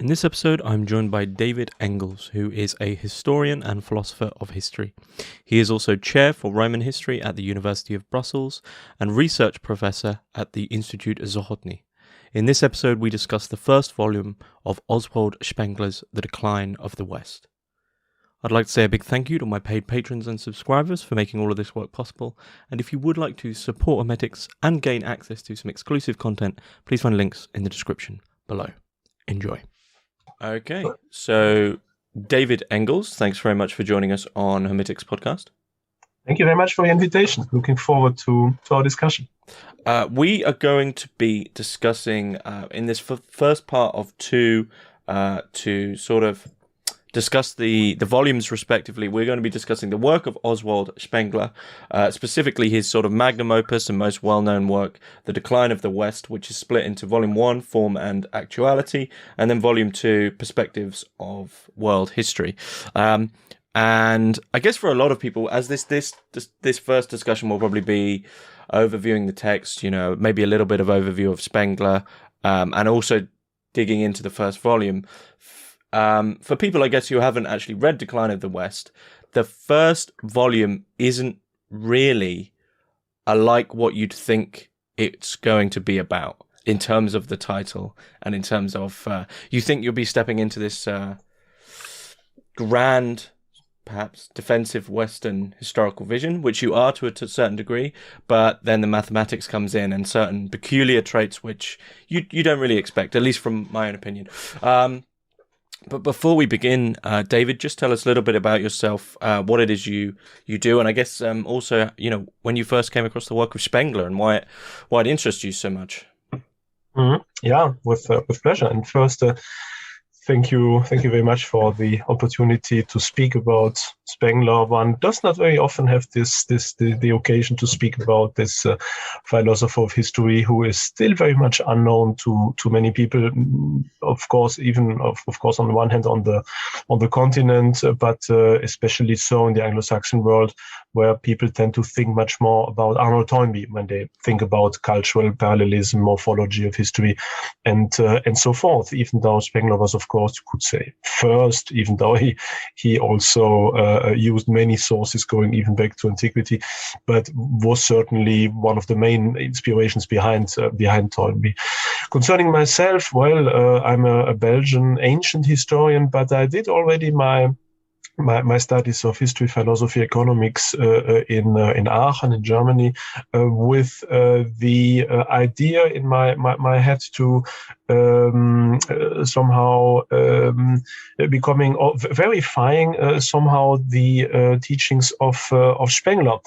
In this episode, I'm joined by David Engels, who is a historian and philosopher of history. He is also chair for Roman history at the University of Brussels and research professor at the Instytut Zachodni. In this episode, we discuss the first volume of Oswald Spengler's The Decline of the West. I'd like to say a big thank you to my paid patrons and subscribers for making all of this work possible, and if you would like to support Hymetics and gain access to some exclusive content, please find links in the description below. Enjoy. Okay, so David Engels, thanks very much for joining us on Hermitix podcast. Thank you very much for the invitation. Looking forward to our discussion. We are going to be discussing in this first part of two to sort of discuss the volumes respectively. We're going to be discussing the work of Oswald Spengler, specifically his sort of magnum opus and most well-known work, The Decline of the West, which is split into Volume 1, Form and Actuality, and then Volume 2, Perspectives of World History. And I guess for a lot of people, as this first discussion will probably be overviewing the text, maybe a little bit of overview of Spengler, and also digging into the first volume. For people, I guess, who haven't actually read Decline of the West, the first volume isn't really like what you'd think it's going to be about in terms of the title and in terms of you think you'll be stepping into this grand, perhaps defensive Western historical vision, which you are to a certain degree, but then the mathematics comes in and certain peculiar traits which you don't really expect, at least from my own opinion. But before we begin, David, just tell us a little bit about yourself, what it is you do, and I guess also, when you first came across the work of Spengler and why it interests you so much. Mm-hmm. Yeah, with pleasure. And first, thank you very much for the opportunity to speak about Spengler. One does not very often have the occasion to speak about this philosopher of history who is still very much unknown to many people. Of course, even of course on the one hand on the continent, but especially so in the Anglo-Saxon world, where people tend to think much more about Arnold Toynbee when they think about cultural parallelism, morphology of history, and so forth. Even though Spengler was, of course, you could say first, even though he also used many sources going even back to antiquity, but was certainly one of the main inspirations behind Toynbee. Concerning myself, well, I'm a Belgian ancient historian, but I did already my studies of history, philosophy, economics in Aachen, in Germany, with the idea in my head to somehow verifying somehow the teachings of Spengler,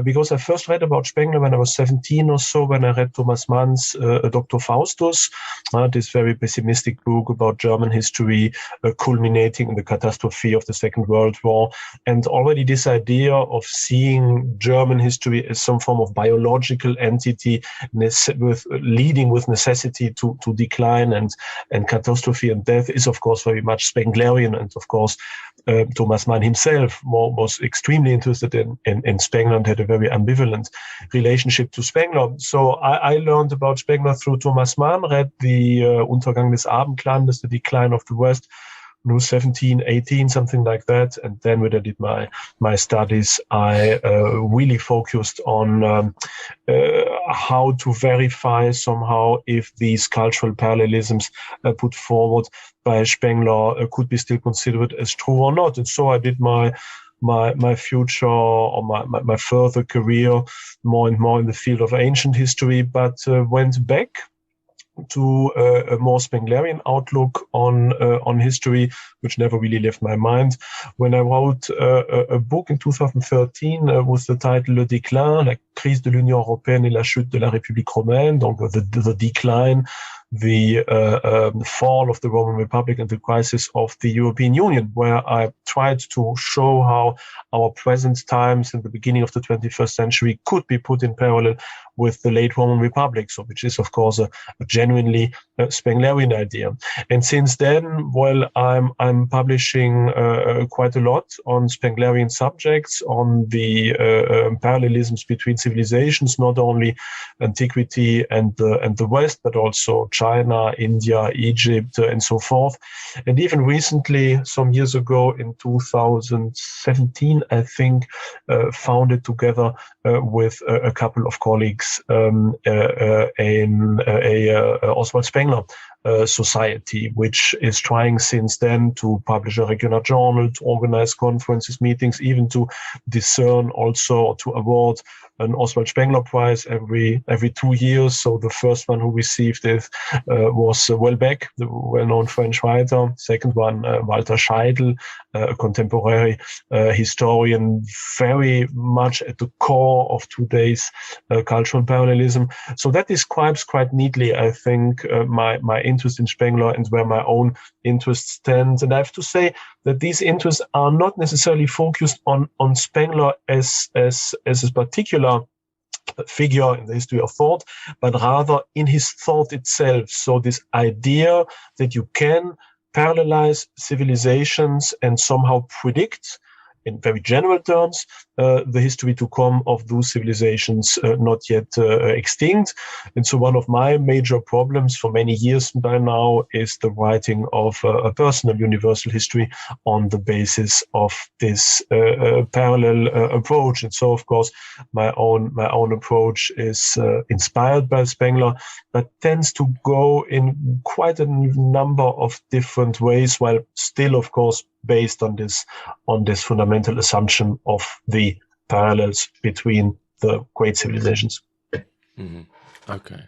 because I first read about Spengler when I was 17 or so, when I read Thomas Mann's Dr. Faustus, this very pessimistic book about German history, culminating in the catastrophe of the Second World War, and already this idea of seeing German history as some form of biological entity leading with necessity to decline and catastrophe and death is, of course, very much Spenglerian. And of course, Thomas Mann himself was extremely interested in Spengler and had a very ambivalent relationship to Spengler. So I learned about Spengler through Thomas Mann, read the Untergang des Abendlandes, The Decline of the West, 17, 18, something like that. And then when I did my studies, I really focused on how to verify somehow if these cultural parallelisms put forward by Spengler could be still considered as true or not. And so I did my future or my further career more and more in the field of ancient history, but went back to a more Spenglerian outlook on history, which never really left my mind. When I wrote a book in 2013 with the title Le Déclin, la crise de l'Union européenne et la chute de la République romaine, donc the decline, the fall of the Roman Republic and the crisis of the European Union, where I tried to show how our present times and the beginning of the 21st century could be put in parallel with the late Roman Republic, so which is, of course, a genuinely Spenglerian idea. And since then, well, I'm publishing quite a lot on Spenglerian subjects, on the parallelisms between civilizations, not only antiquity and the West, but also China, India, Egypt, and so forth. And even recently, some years ago in 2017, I think, founded together with a couple of colleagues Oswald Spengler Society, which is trying since then to publish a regular journal, to organize conferences, meetings, even to discern also to award an Oswald Spengler Prize every 2 years. So the first one who received it was Welbeck, the well-known French writer. Second one, Walter Scheidel, a contemporary historian, very much at the core of today's cultural parallelism. So that describes quite neatly, I think, my interest in Spengler and where my own interest stands. And I have to say that these interests are not necessarily focused on Spengler as a particular figure in the history of thought, but rather in his thought itself. So this idea that you can parallelize civilizations and somehow predict, in very general terms, the history to come of those civilizations not yet extinct. And so one of my major problems for many years by now is the writing of a personal universal history on the basis of this parallel approach. And so, of course, my own approach is inspired by Spengler, but tends to go in quite a number of different ways, while still, of course, based on this fundamental assumption of the parallels between the great civilizations. Mm-hmm. Okay.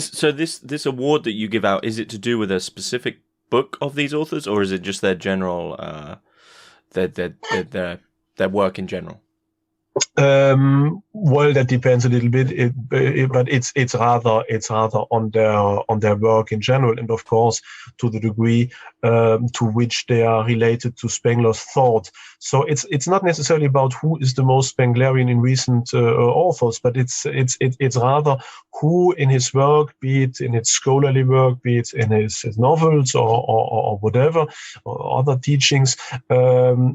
So this award that you give out, is it to do with a specific book of these authors, or is it just their general their work in general? Well, that depends a little bit, but it's rather on their work in general, and of course to the degree to which they are related to Spengler's thought. So it's not necessarily about who is the most Spenglerian in recent authors, but it's rather who in his work, be it in his scholarly work, be it in his novels or whatever, or other teachings,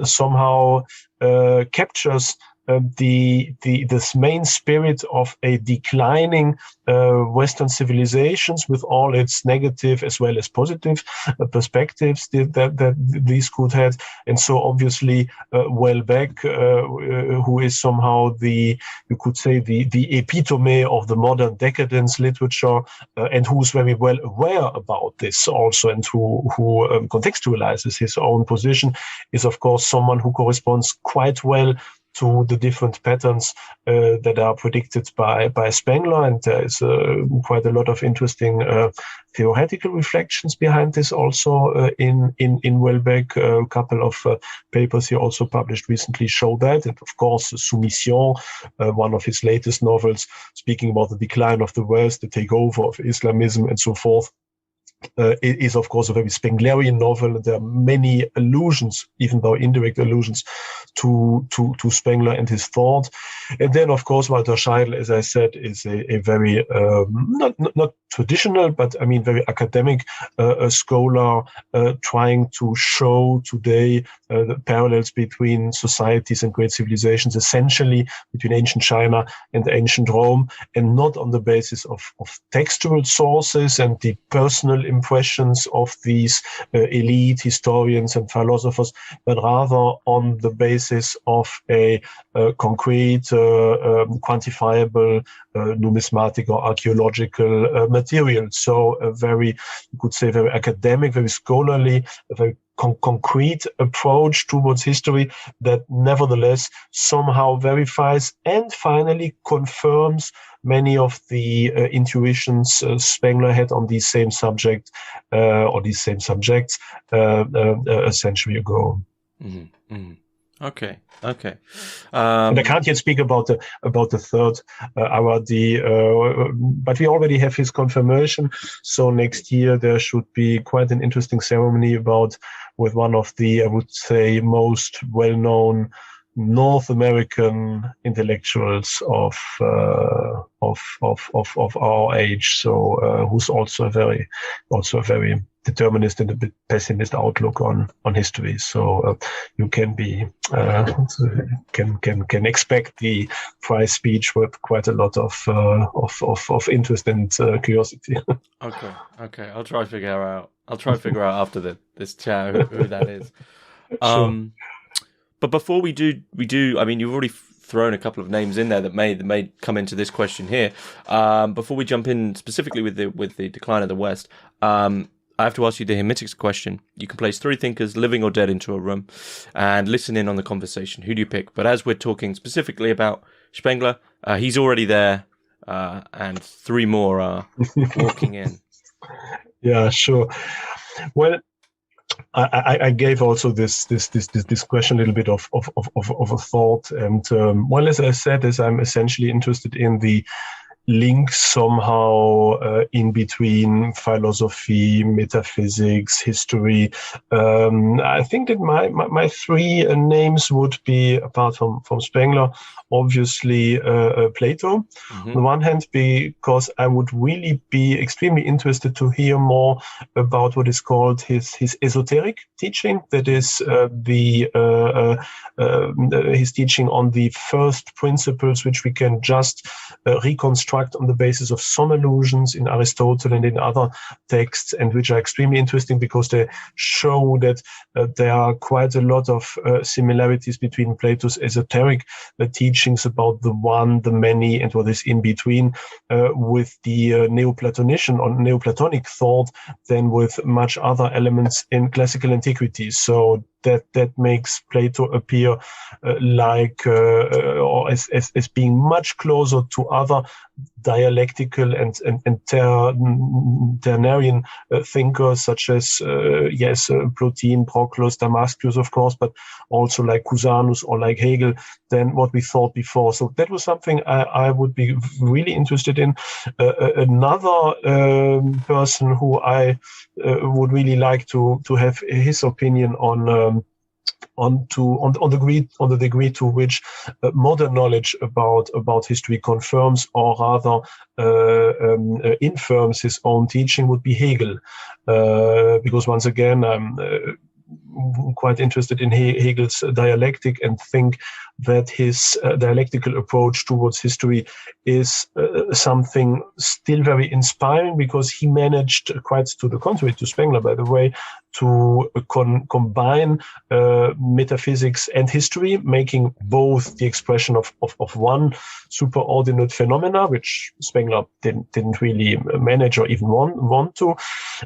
somehow captures this main spirit of a declining Western civilizations with all its negative as well as positive perspectives that these could have. And so obviously Welbeck, who is somehow you could say the epitome of the modern decadence literature, and who's very well aware about this also, and who contextualizes his own position, is of course someone who corresponds quite well to the different patterns that are predicted by Spengler. And there is quite a lot of interesting theoretical reflections behind this also in Welbeck. A couple of papers he also published recently show that. And of course, Soumission, one of his latest novels, speaking about the decline of the West, the takeover of Islamism and so forth, it is of course a very Spenglerian novel. There are many allusions, even though indirect allusions, to Spengler and his thought. And then of course Walter Scheidel, as I said, is a very not traditional, but I mean very academic scholar, trying to show today the parallels between societies and great civilizations, essentially between ancient China and ancient Rome, and not on the basis of textual sources and the personal impressions of these elite historians and philosophers, but rather on the basis of a concrete, quantifiable numismatic or archaeological material. So a very, you could say, very academic, very scholarly, a very concrete approach towards history that nevertheless somehow verifies and finally confirms many of the intuitions Spengler had on these same subject or these same subjects a century ago. Mm-hmm. Mm-hmm. Okay. And I can't yet speak about the third award, but we already have his confirmation. So next year there should be quite an interesting ceremony with one of the, I would say, most well-known North American intellectuals of our age. So who's also a very determinist and a bit pessimist outlook on history. So you can be can expect the prize speech with quite a lot of interest and curiosity. Okay. I'll try to figure out after this chat who that is. Sure. But before we do, I mean, you've already thrown a couple of names in there that may come into this question here. Before we jump in specifically with the decline of the West, I have to ask you the Hymetics question. You can place 3 thinkers, living or dead, into a room and listen in on the conversation. Who do you pick? But as we're talking specifically about Spengler, he's already there, and 3 more are walking in. Yeah, sure. Well, I gave also this question a little bit of a thought, and well, as I said, as I'm essentially interested in the link somehow in between philosophy, metaphysics, history. I think that my 3 names would be, apart from Spengler, obviously Plato. Mm-hmm. On the one hand, because I would really be extremely interested to hear more about what is called his esoteric teaching. That is his teaching on the first principles, which we can just reconstruct on the basis of some allusions in Aristotle and in other texts, and which are extremely interesting because they show that there are quite a lot of similarities between Plato's esoteric teachings about the one, the many, and what is in between, with the Neoplatonic thought than with much other elements in classical antiquity. So that makes Plato appear or as being much closer to other dialectical and ternarian thinkers, such as Plotin, Proclus, Damascus, of course, but also like Cusanus or like Hegel, than what we thought before. So that was something I would be really interested in. Another person who I would really like to have his opinion on the degree to which modern knowledge about history confirms or rather infirms his own teaching would be Hegel, because once again I'm quite interested in Hegel's dialectic and think that his dialectical approach towards history is something still very inspiring, because he managed, quite to the contrary to Spengler, by the way, to combine metaphysics and history, making both the expression of one superordinate phenomena, which Spengler didn't really manage or even want to.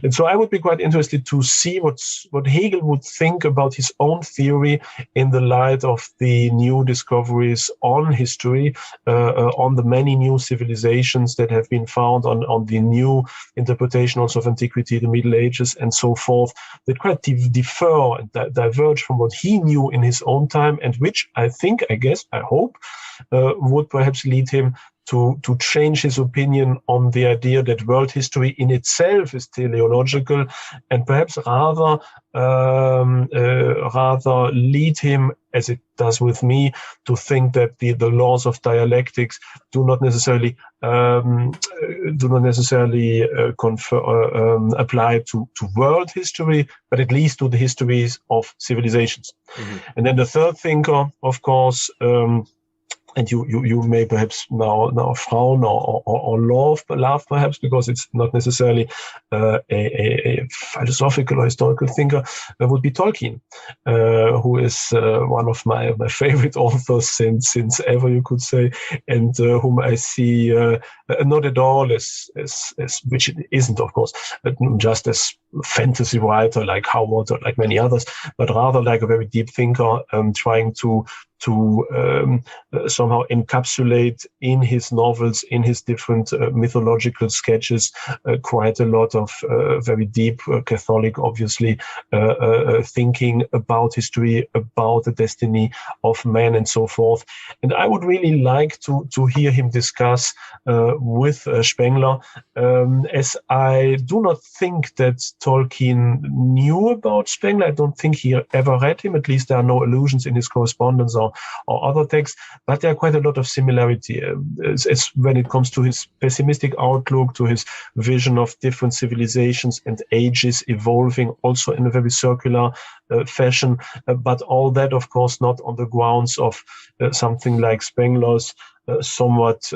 And so I would be quite interested to see what Hegel would think about his own theory in the light of the new discoveries on history, on the many new civilizations that have been found, on the new interpretation also of antiquity, the Middle Ages, and so forth, that quite differ and diverge from what he knew in his own time, and which I hope, would perhaps lead him to change his opinion on the idea that world history in itself is teleological, and perhaps rather lead him, as it does with me, to think that the laws of dialectics do not necessarily apply to world history, but at least to the histories of civilizations. Mm-hmm. And then the third thinker, of course, and you may perhaps now frown or laugh perhaps, because it's not necessarily a philosophical or historical thinker, would be Tolkien, who is one of my favorite authors since ever, you could say, and whom I see not at all as which it isn't, of course, just as fantasy writer like Howard or like many others, but rather like a very deep thinker, trying to somehow encapsulate in his novels, in his different mythological sketches, quite a lot of very deep Catholic, obviously, thinking about history, about the destiny of man, and so forth. And I would really like to hear him discuss with Spengler, as I do not think that Tolkien knew about Spengler. I don't think he ever read him. At least there are no allusions in his correspondence or or other texts, but there are quite a lot of similarity. It's when it comes to his pessimistic outlook, to his vision of different civilizations and ages evolving also in a very circular fashion, but all that, of course, not on the grounds of something like Spengler's somewhat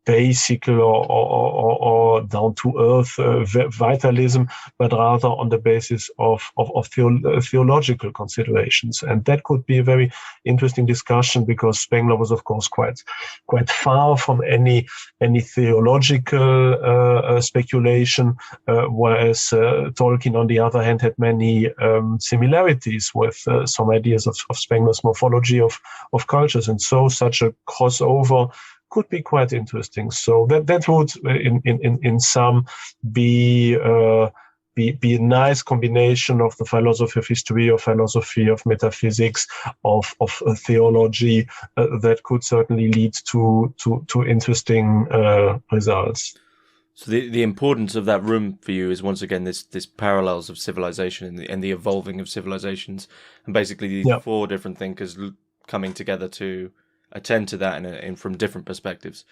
basic or down to earth vitalism, but rather on the basis of theological considerations. And that could be a very interesting discussion, because Spengler was, of course, quite far from any theological speculation, whereas Tolkien, on the other hand, had many similarities with some ideas of Spengler's morphology of cultures, and so such a crossover could be quite interesting. So that would, in sum, be a nice combination of the philosophy of history, or philosophy of metaphysics, of theology, that could certainly lead to interesting results. So the importance of that room for you is, once again, this parallels of civilization and the evolving of civilizations, and basically these four different thinkers coming together to attend to that and from different perspectives.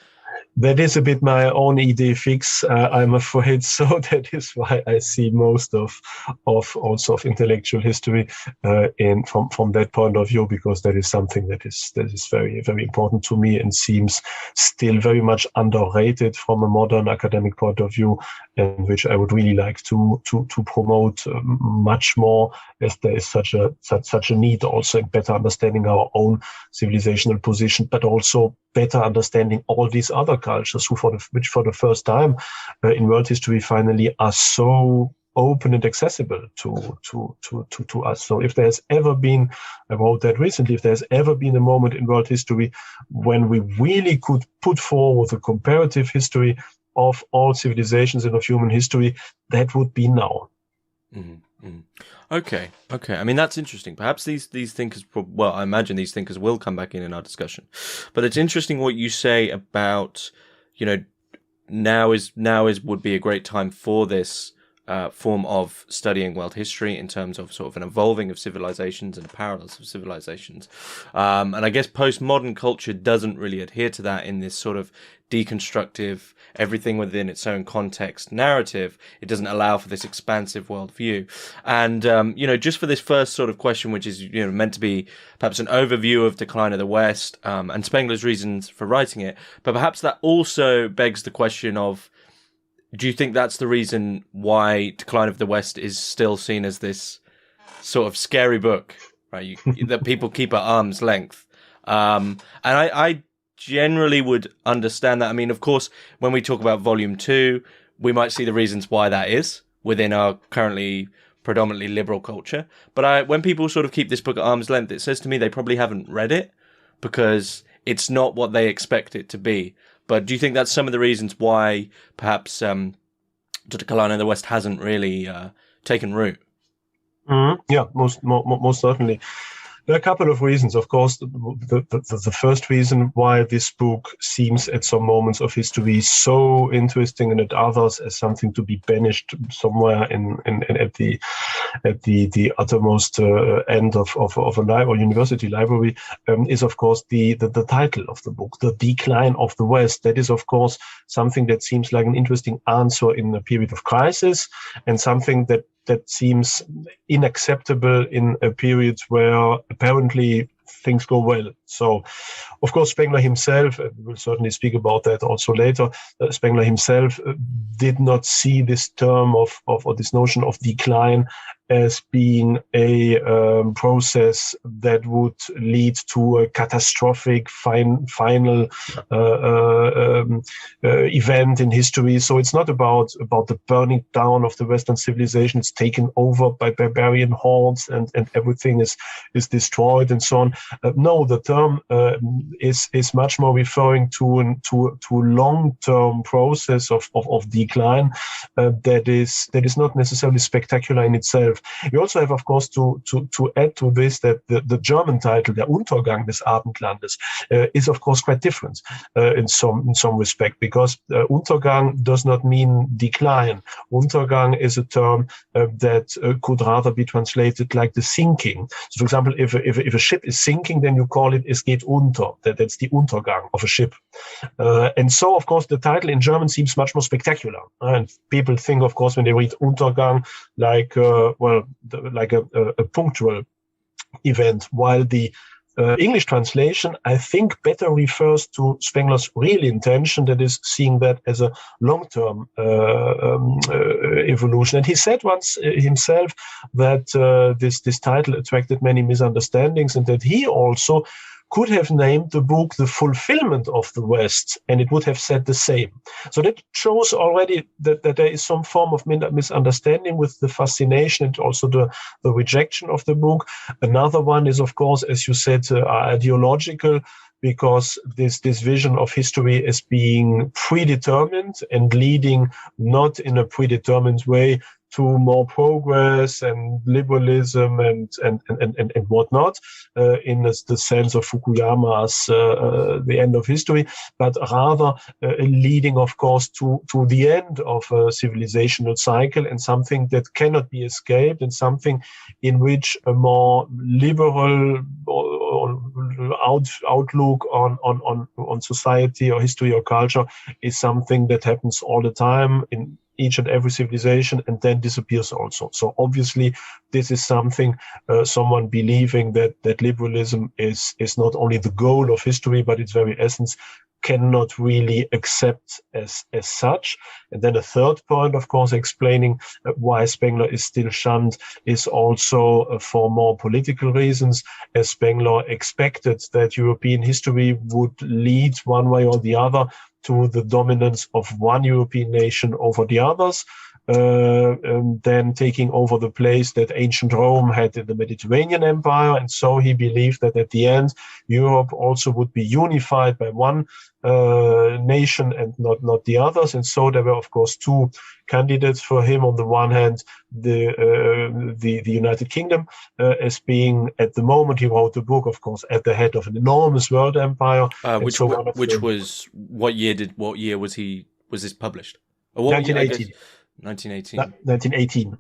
That is a bit my own idée fixe, I'm afraid. So that is why I see most of intellectual history from that point of view, because that is something that is very, very important to me, and seems still very much underrated from a modern academic point of view, and which I would really like to promote much more, as there is such a need also in better understanding our own civilizational position, but also better understanding all these other cultures which for the first time in world history finally are so open and accessible to us. So if there's ever been, I wrote that recently, if there's ever been a moment in world history when we really could put forward a comparative history of all civilizations and of human history, that would be now. Mm-hmm. Okay. I mean, that's interesting. Perhaps these thinkers, well, I imagine these thinkers will come back in our discussion. But it's interesting what you say about, now would be a great time for this form of studying world history, in terms of sort of an evolving of civilizations and parallels of civilizations. And I guess postmodern culture doesn't really adhere to that in this sort of deconstructive, everything within its own context narrative. It doesn't allow for this expansive worldview. And, just for this first sort of question, which is, meant to be perhaps an overview of Decline of the West, and Spengler's reasons for writing it, but perhaps that also begs the question of, do you think that's the reason why Decline of the West is still seen as this sort of scary book, right? That people keep at arm's length. And I generally would understand that. I mean, of course, when we talk about volume 2, we might see the reasons why that is within our currently predominantly liberal culture. But when people sort of keep this book at arm's length, it says to me they probably haven't read it, because it's not what they expect it to be. But do you think that's some of the reasons why perhaps Decline of the West hasn't really taken root? Mm-hmm. Yeah, most certainly. There are a couple of reasons. Of course, the first reason why this book seems at some moments of history so interesting, and at others as something to be banished somewhere at the uttermost end of a university library, is of course the title of the book, The Decline of the West. That is, of course, something that seems like an interesting answer in a period of crisis, and something that seems unacceptable in a period where apparently things go well. So, of course, Spengler himself, we'll certainly speak about that also later, Spengler himself did not see this term or this notion of decline as being a process that would lead to a catastrophic final event in history. So it's not about the burning down of the Western civilization. It's taken over by barbarian hordes and everything is destroyed and so on. No, the term term is much more referring to long-term process of decline that is not necessarily spectacular in itself. We also have, of course, to add to this that the German title, der Untergang des Abendlandes, is of course quite different in some respect, because Untergang does not mean decline. Untergang is a term that could rather be translated like the sinking. So, for example, if a ship is sinking, then you call it "Es geht unter." That's the Untergang of a ship. And so, of course, the title in German seems much more spectacular. And people think, of course, when they read Untergang, like a punctual event, while the English translation, I think, better refers to Spengler's real intention, that is, seeing that as a long-term evolution. And he said once himself that this title attracted many misunderstandings, and that he also could have named the book "The Fulfillment of the West," and it would have said the same. So that shows already that there is some form of misunderstanding with the fascination and also the rejection of the book. Another one is, of course, as you said, ideological, because this vision of history as being predetermined and leading not in a predetermined way to more progress and liberalism and whatnot, in the sense of Fukuyama's The End of History, but rather leading, of course, to the end of a civilizational cycle, and something that cannot be escaped, and something in which a more liberal outlook on society or history or culture is something that happens all the time in each and every civilization, and then disappears also. So obviously this is something, someone believing that liberalism is not only the goal of history, but its very essence, cannot really accept as such. And then a third point, of course, explaining why Spengler is still shunned is also for more political reasons, as Spengler expected that European history would lead one way or the other to the dominance of one European nation over the others, then taking over the place that ancient Rome had in the Mediterranean Empire. And so he believed that at the end, Europe also would be unified by one nation and not the others. And so there were, of course, two candidates for him. On the one hand, the United Kingdom, as being, at the moment he wrote the book, of course, at the head of an enormous world empire. Which was what year was this published? Or 1918. 1918. 1918.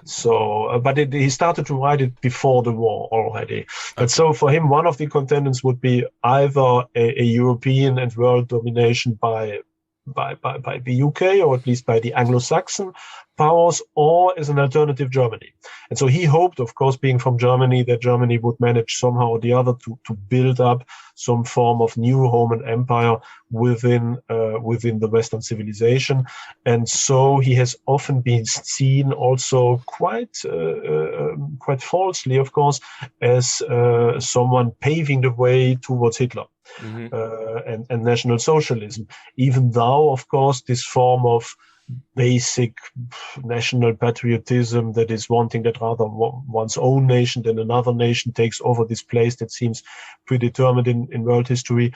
So, but he started to write it before the war already. But so for him, one of the contenders would be either a European and world domination by the UK, or at least by the Anglo-Saxon powers, or as an alternative Germany. And so he hoped, of course, being from Germany, that Germany would manage somehow or the other to build up some form of new Roman Empire within the Western civilization. And so he has often been seen also quite falsely, of course, as someone paving the way towards Hitler. Mm-hmm. And National Socialism, even though, of course, this form of basic national patriotism, that is wanting that rather one's own nation than another nation takes over this place that seems predetermined in world history,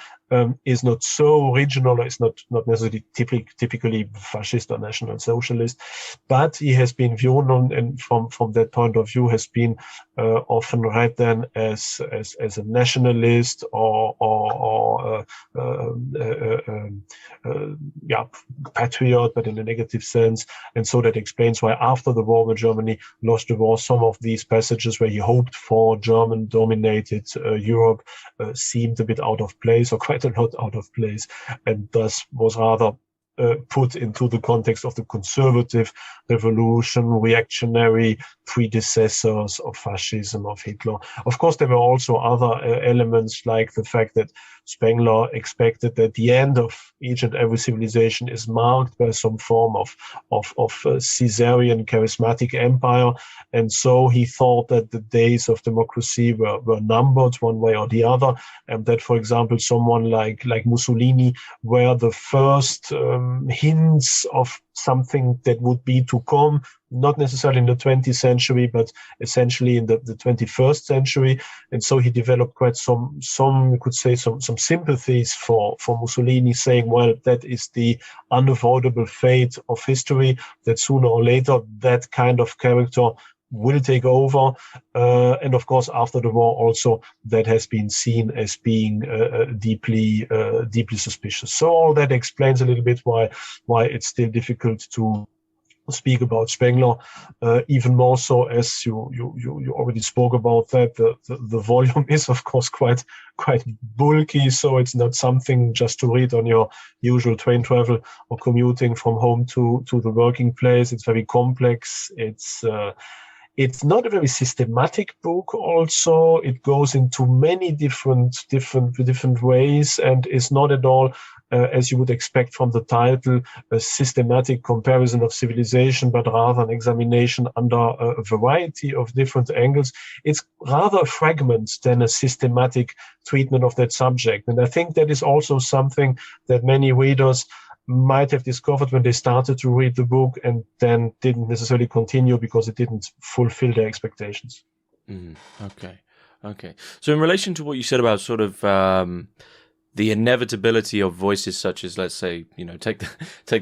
is not so original, or is not necessarily typically fascist or national socialist. But he has been viewed on, and from that point of view has been often read then as a nationalist or patriot, but in a negative sense. And so that explains why after the war, when Germany lost the war, some of these passages where he hoped for German-dominated Europe seemed a bit out of place, or quite a lot out of place, and thus was rather put into the context of the conservative revolution, reactionary predecessors of fascism, of Hitler. Of course, there were also other elements, like the fact that Spengler expected that the end of each and every civilization is marked by some form of Caesarian charismatic empire. And so he thought that the days of democracy were numbered one way or the other. And that, for example, someone like Mussolini were the first hints of something that would be to come, not necessarily in the 20th century, but essentially in the 21st century. And so he developed quite some you could say, some sympathies for Mussolini, saying, well, that is the unavoidable fate of history, that sooner or later that kind of character will take over. And of course, after the war also, that has been seen as being deeply suspicious. So all that explains a little bit why it's still difficult to speak about Spengler, even more so as you already spoke about that. The volume is of course quite bulky, so it's not something just to read on your usual train travel or commuting from home to the working place. It's very complex. It's not a very systematic book also. It goes into many different ways, and is not at all, as you would expect from the title, a systematic comparison of civilization, but rather an examination under a variety of different angles. It's rather a fragment than a systematic treatment of that subject. And I think that is also something that many readers might have discovered when they started to read the book and then didn't necessarily continue because it didn't fulfill their expectations. Okay. So in relation to what you said about sort of the inevitability of voices such as, let's say, take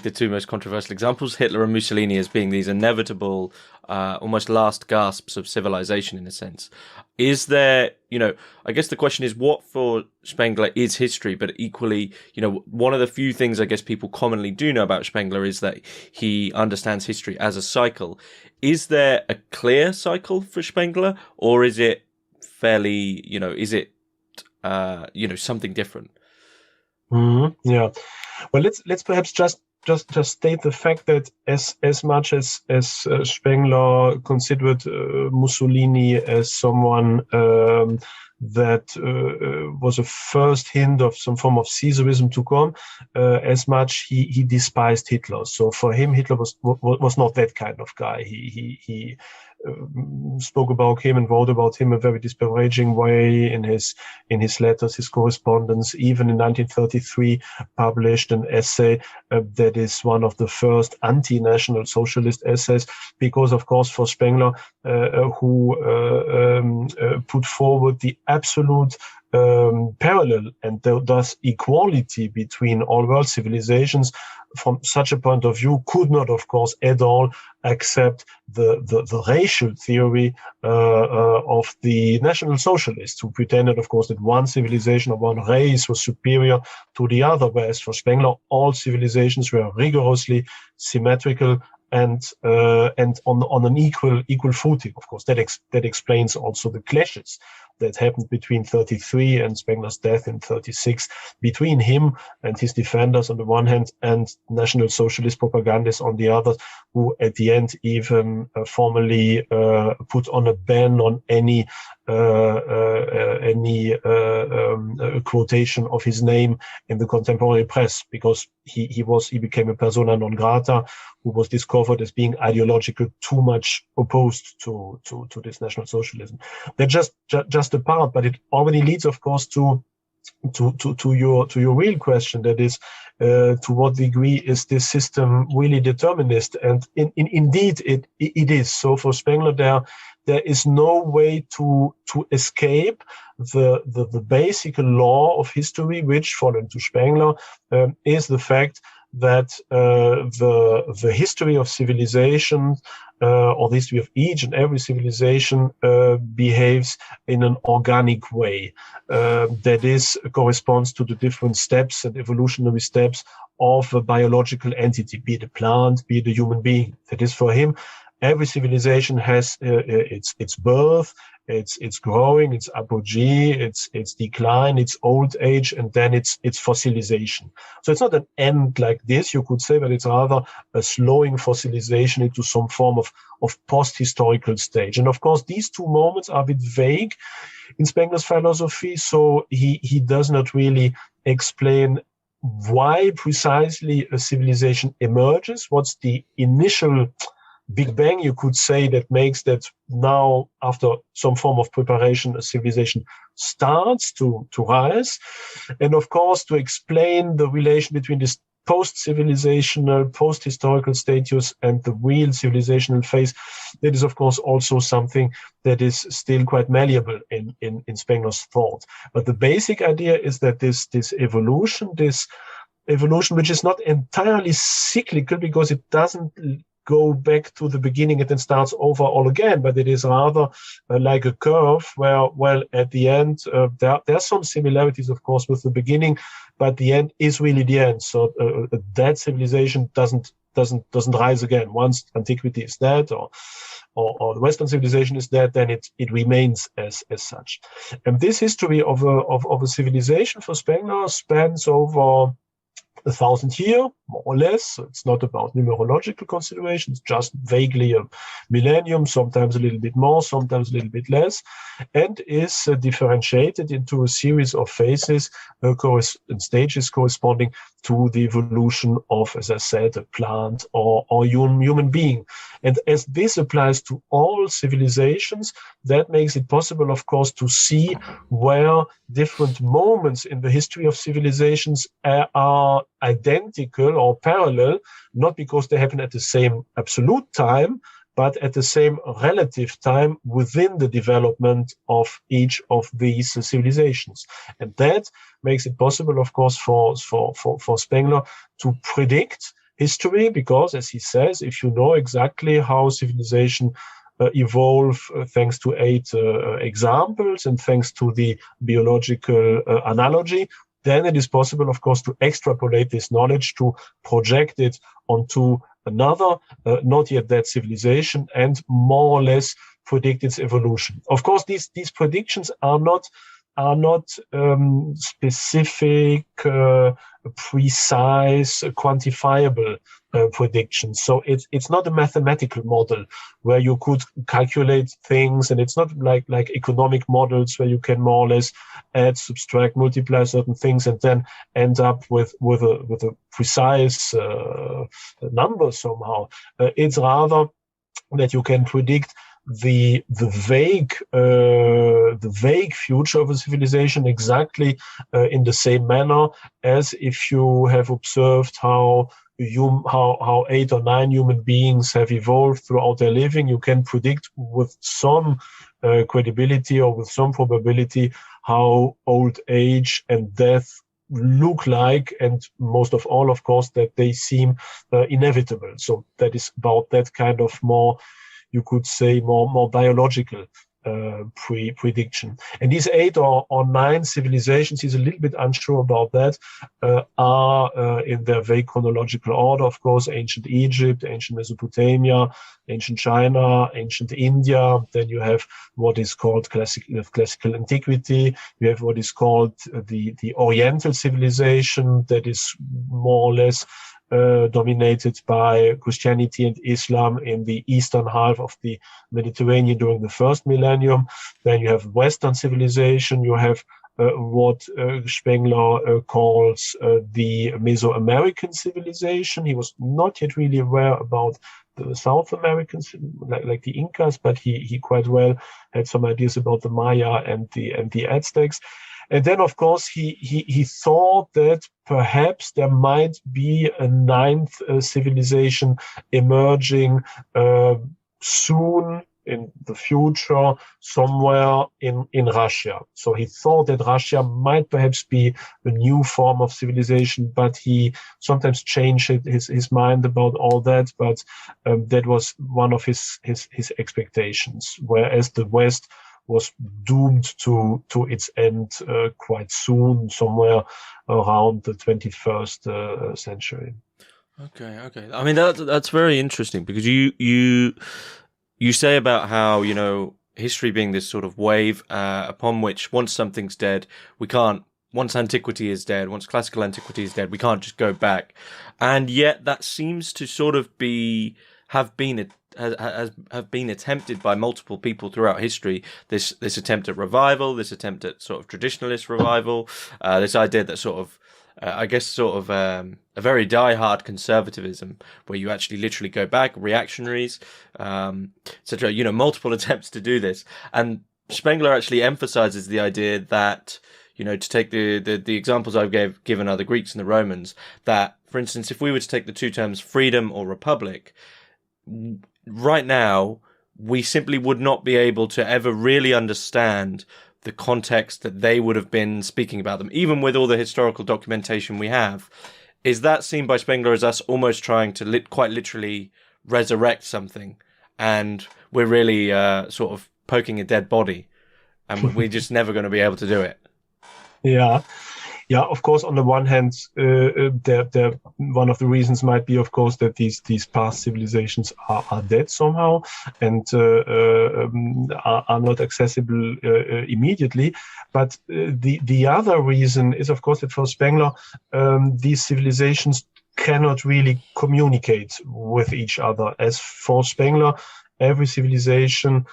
the two most controversial examples, Hitler and Mussolini, as being these inevitable, almost last gasps of civilization in a sense. Is there, I guess the question is, what for Spengler is history? But equally, one of the few things I guess people commonly do know about Spengler is that he understands history as a cycle. Is there a clear cycle for Spengler, or is it fairly, something different? Mm-hmm. Yeah. Well, let's perhaps just state the fact that as much as Spengler considered Mussolini as someone that was a first hint of some form of Caesarism to come, as much he despised Hitler. So for him, Hitler was not that kind of guy. He spoke about him and wrote about him in a very disparaging way in his letters, his correspondence. Even in 1933, published an essay that is one of the first anti-national socialist essays, because, of course, for Spengler, who put forward the absolute parallel and thus equality between all world civilizations, from such a point of view, could not, of course, at all accept the racial theory of the National Socialists, who pretended, of course, that one civilization or one race was superior to the other, whereas for Spengler, all civilizations were rigorously symmetrical and on an equal footing. Of course, that explains also the clashes that happened between 33 and Spengler's death in 36, between him and his defenders on the one hand and National Socialist propagandists on the other, who at the end even formally put on a ban on any quotation of his name in the contemporary press, because he became a persona non grata, who was discovered as being ideologically too much opposed to this National Socialism. They're just a part, but it already leads, of course, to your real question, that is, to what degree is this system really determinist? And indeed it is. So for Spengler, there is no way to escape the basic law of history, which, following to Spengler, is the fact that the history of civilization, or the history of each and every civilization, behaves in an organic way. That is, corresponds to the different steps and evolutionary steps of a biological entity, be it a plant, be it a human being. That is, for him, every civilization has its birth, its growing, its apogee, its decline, its old age, and then its fossilization. So it's not an end like this, you could say, but it's rather a slowing fossilization into some form of post-historical stage. And of course, these two moments are a bit vague in Spengler's philosophy, so he does not really explain why precisely a civilization emerges, what's the initial Big Bang, you could say, that makes that now, after some form of preparation, a civilization starts to rise. And of course, to explain the relation between this post-civilizational, post-historical status and the real civilizational phase, that is, of course, also something that is still quite malleable in Spengler's thought. But the basic idea is that this evolution, which is not entirely cyclical because it doesn't go back to the beginning and then starts over all again, but it is rather like a curve where, well, at the end, there are some similarities, of course, with the beginning, but the end is really the end. So that civilization doesn't rise again. Once antiquity is dead or the Western civilization is dead, then it remains as such. And this history of a civilization for Spengler spans over 1,000 years, more or less. So it's not about numerological considerations, just vaguely a millennium, sometimes a little bit more, sometimes a little bit less, and is differentiated into a series of phases and stages corresponding to the evolution of, as I said, a plant or human being. And as this applies to all civilizations, that makes it possible, of course, to see where different moments in the history of civilizations are identical or parallel, not because they happen at the same absolute time, but at the same relative time within the development of each of these civilizations. And that makes it possible, of course, for Spengler to predict history, because, as he says, if you know exactly how civilization evolve thanks to 8 examples and thanks to the biological analogy, then it is possible, of course, to extrapolate this knowledge, to project it onto another, not yet dead civilization, and more or less predict its evolution. Of course, these predictions are not specific, precise, quantifiable predictions. So it's not a mathematical model where you could calculate things, and it's not like economic models where you can more or less add, subtract, multiply certain things, and then end up with a precise number somehow. It's rather that you can predict the vague future of a civilization exactly in the same manner as if you have observed how 8 or 9 human beings have evolved throughout their living. You can predict with some credibility or with some probability how old age and death look like, and most of all, of course, that they seem inevitable. So that is about that kind of more, you could say, more biological prediction. And these 8 or 9 civilizations, he's a little bit unsure about that, are in their very chronological order, of course: ancient Egypt, ancient Mesopotamia, ancient China, ancient India. Then you have what is called classical antiquity. You have what is called the Oriental civilization, that is more or less dominated by Christianity and Islam in the eastern half of the Mediterranean during the first millennium. Then you have Western civilization. You have what Spengler calls the Mesoamerican civilization. He was not yet really aware about the South Americans, like the Incas, but he quite well had some ideas about the Maya and the Aztecs. And then, of course, he thought that perhaps there might be a 9th civilization emerging soon in the future, somewhere in Russia. So he thought that Russia might perhaps be a new form of civilization, but he sometimes changed his mind about all that. But that was one of his expectations, whereas the West was doomed to its end quite soon, somewhere around the 21st century. Okay. I mean, that's very interesting, because you say about how, history being this sort of wave upon which, once something's dead, once antiquity is dead, once classical antiquity is dead, we can't just go back. And yet that seems to sort of have been attempted by multiple people throughout history. This attempt at revival, this attempt at sort of traditionalist revival, this idea that sort of, a very die-hard conservatism, where you actually literally go back, reactionaries, etc. Multiple attempts to do this. And Spengler actually emphasizes the idea that, to take the examples I've given are the Greeks and the Romans, that, for instance, if we were to take the two terms freedom or republic, right now, we simply would not be able to ever really understand the context that they would have been speaking about them, even with all the historical documentation we have. Is that seen by Spengler as us almost trying to quite literally resurrect something, and we're really sort of poking a dead body, and we're just never going to be able to do it? Yeah, of course, on the one hand, one of the reasons might be, of course, that these past civilizations are dead somehow and are not accessible immediately. But the other reason is, of course, that for Spengler, these civilizations cannot really communicate with each other. As for Spengler, every civilization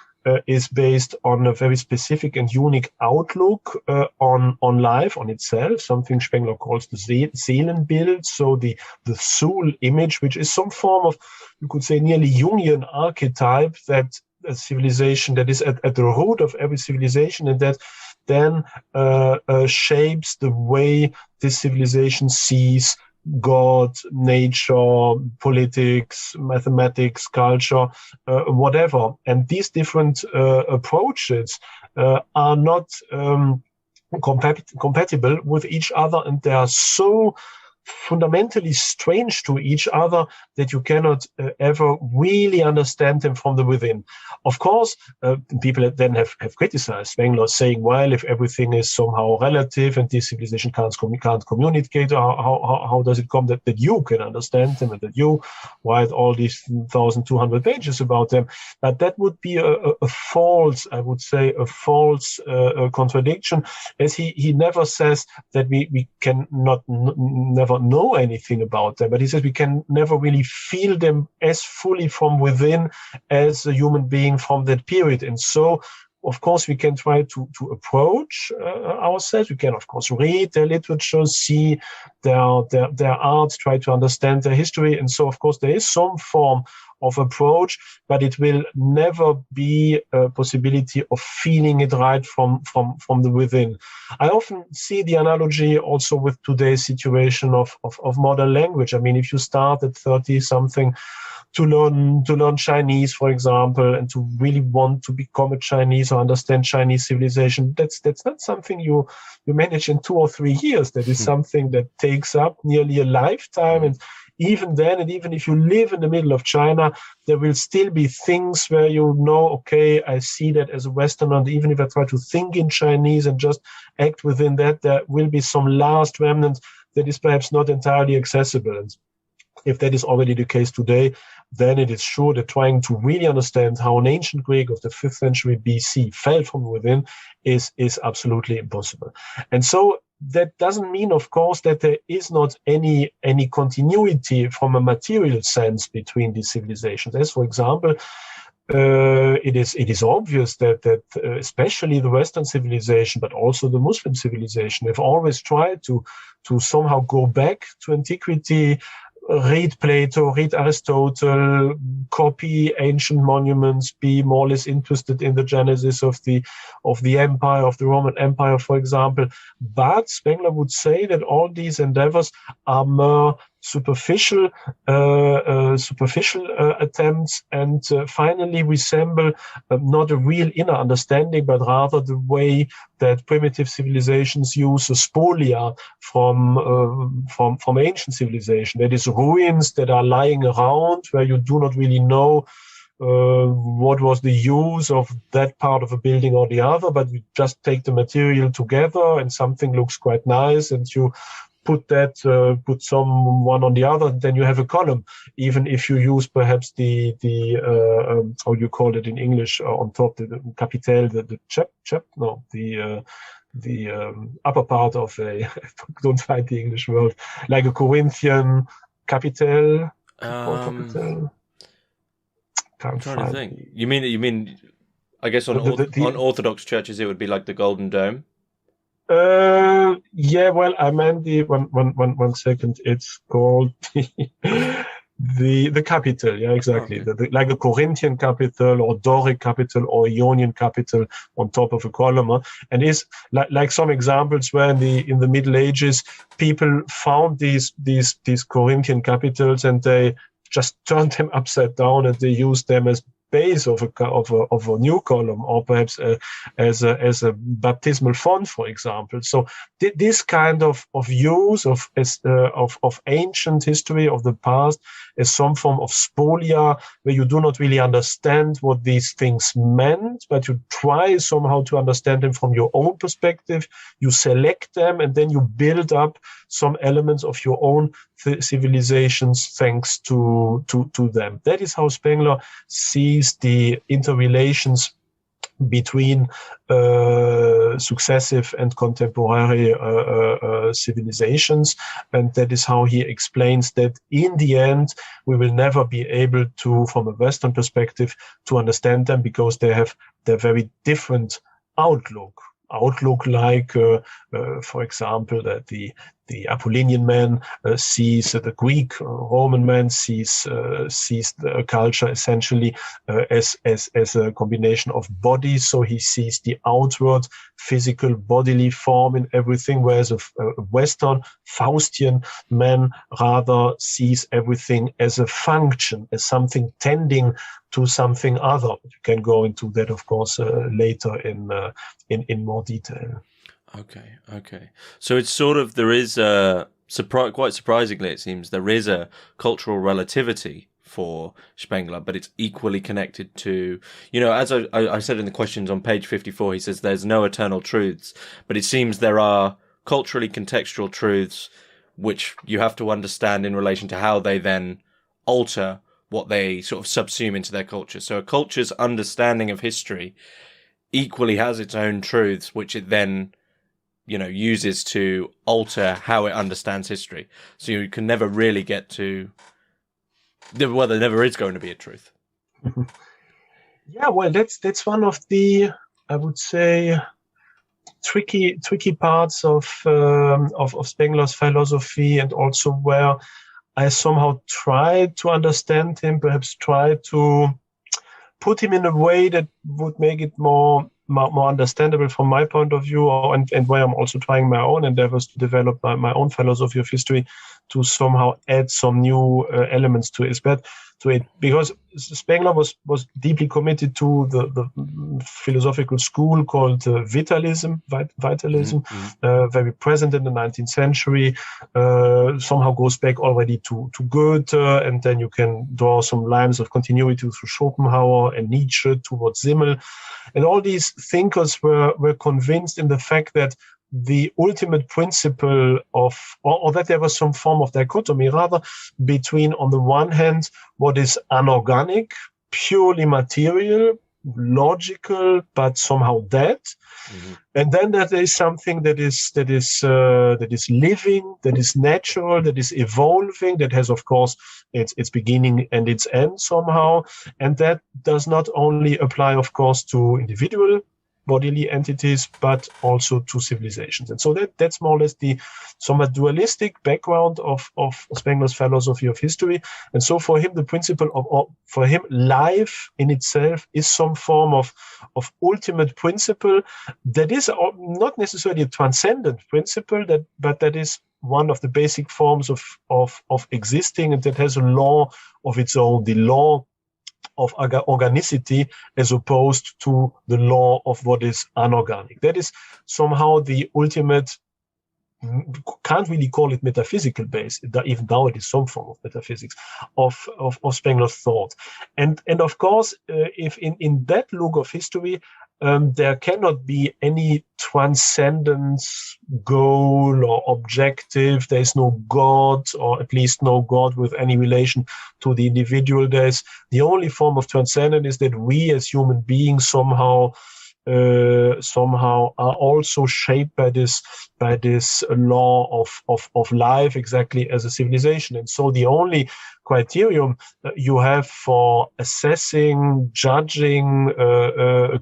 is based on a very specific and unique outlook on life, on itself, something Spengler calls the Seelenbild, so the soul image, which is some form of, you could say, nearly Jungian archetype, that a civilization that is at the root of every civilization, and that then shapes the way this civilization sees God, nature, politics, mathematics, culture, whatever. And these different approaches are not compatible with each other, and they are so fundamentally strange to each other that you cannot ever really understand them from the within. Of course, people then have criticized Spengler, saying, well, if everything is somehow relative and this civilization can't communicate, how does it come that you can understand them and that you write all these 1,200 pages about them? But that would be a false, I would say, a false contradiction, as he never says that we can never know anything about them, but he says we can never really feel them as fully from within as a human being from that period. And so, of course, we can try to approach ourselves. We can, of course, read their literature, see their art, try to understand their history. And so, of course, there is some form of approach, but it will never be a possibility of feeling it right from the within. I often see the analogy also with today's situation of modern language. I mean, if you start at 30 something to learn Chinese, for example, and to really want to become a Chinese or understand Chinese civilization, that's not something you manage in 2 or 3 years. That is something that takes up nearly a lifetime. And even then, and even if you live in the middle of China, there will still be things where you know, okay, I see that as a Westerner, and even if I try to think in Chinese and just act within that, there will be some last remnant that is perhaps not entirely accessible. And if that is already the case today, then it is sure that trying to really understand how an ancient Greek of the 5th century BC felt from within is absolutely impossible. And so that doesn't mean, of course, that there is not any continuity from a material sense between these civilizations. As, for example, it is obvious that especially the Western civilization, but also the Muslim civilization, have always tried to somehow go back to antiquity, read Plato, read Aristotle, copy ancient monuments, be more or less interested in the genesis of the empire, of the Roman Empire, for example. But Spengler would say that all these endeavors are more superficial attempts, and finally resemble not a real inner understanding, but rather the way that primitive civilizations use a spolia from ancient civilization. That is, ruins that are lying around where you do not really know what was the use of that part of a building or the other, but you just take the material together and something looks quite nice, and you put some one on the other, then you have a column. Even if you use perhaps the how you call it in English, on top, the capital, the upper part of a I don't find the English word, like a Corinthian capital. I'm trying to think. You mean I guess on Orthodox churches it would be like the Golden Dome. Yeah, well, I meant the one second. It's called The capital, yeah, exactly. Okay. Like a Corinthian capital or Doric capital or Ionian capital on top of a column. And is like some examples where in the Middle Ages people found these Corinthian capitals and they just turned them upside down and they used them as base of a new column, or perhaps as a baptismal font, for example. So this kind of use of ancient history of the past as some form of spolia, where you do not really understand what these things meant, but you try somehow to understand them from your own perspective. You select them, and then you build up some elements of your own civilizations thanks to them. That is how Spengler sees the interrelations between successive and contemporary civilizations, and that is how he explains that in the end we will never be able to, from a Western perspective, to understand them, because they have their very different outlook, like, for example, that the Apollinian man sees the Greek Roman man sees the culture essentially as a combination of bodies. So he sees the outward physical bodily form in everything, whereas a Western Faustian man rather sees everything as a function, as something tending to something other. You can go into that, of course, later in more detail. Okay. So it's sort of, there is quite surprisingly, it seems, there is a cultural relativity for Spengler, but it's equally connected to, as I said in the questions on page 54, he says there's no eternal truths, but it seems there are culturally contextual truths which you have to understand in relation to how they then alter what they sort of subsume into their culture. So a culture's understanding of history equally has its own truths, which it then uses to alter how it understands history. So you can never really get to, there never is going to be a truth. Yeah, well, that's one of the, I would say, tricky parts of Spengler's philosophy, and also where I somehow try to understand him, perhaps try to put him in a way that would make it more understandable from my point of view, and where I'm also trying my own endeavors to develop my own philosophy of history, to somehow add some new elements to it, because Spengler was deeply committed to the philosophical school called vitalism, very present in the 19th century, somehow goes back already to Goethe, and then you can draw some lines of continuity through Schopenhauer and Nietzsche towards Simmel. And all these thinkers were convinced in the fact that the ultimate principle of, or that there was some form of dichotomy rather, between, on the one hand, what is anorganic, purely material, logical, but somehow dead, and then that there is something that is living, that is natural, that is evolving, that has, of course, its beginning and its end somehow, and that does not only apply, of course, to individual bodily entities, but also to civilizations. And so that's more or less the somewhat dualistic background of Spengler's philosophy of history. And so for him, the principle for him, life in itself is some form of ultimate principle that is not necessarily a transcendent principle, but that is one of the basic forms of existing, and that has a law of its own, the law of organicity, as opposed to the law of what is anorganic. That is somehow the ultimate, can't really call it metaphysical base, even though it is some form of metaphysics, of Spengler's thought. And of course, if in that look of history, there cannot be any transcendence goal or objective. There is no God, or at least no God with any relation to the individual. There's the only form of transcendence is that we as human beings somehow are also shaped by this law of life, exactly as a civilization. And so the only criterion you have for assessing, judging,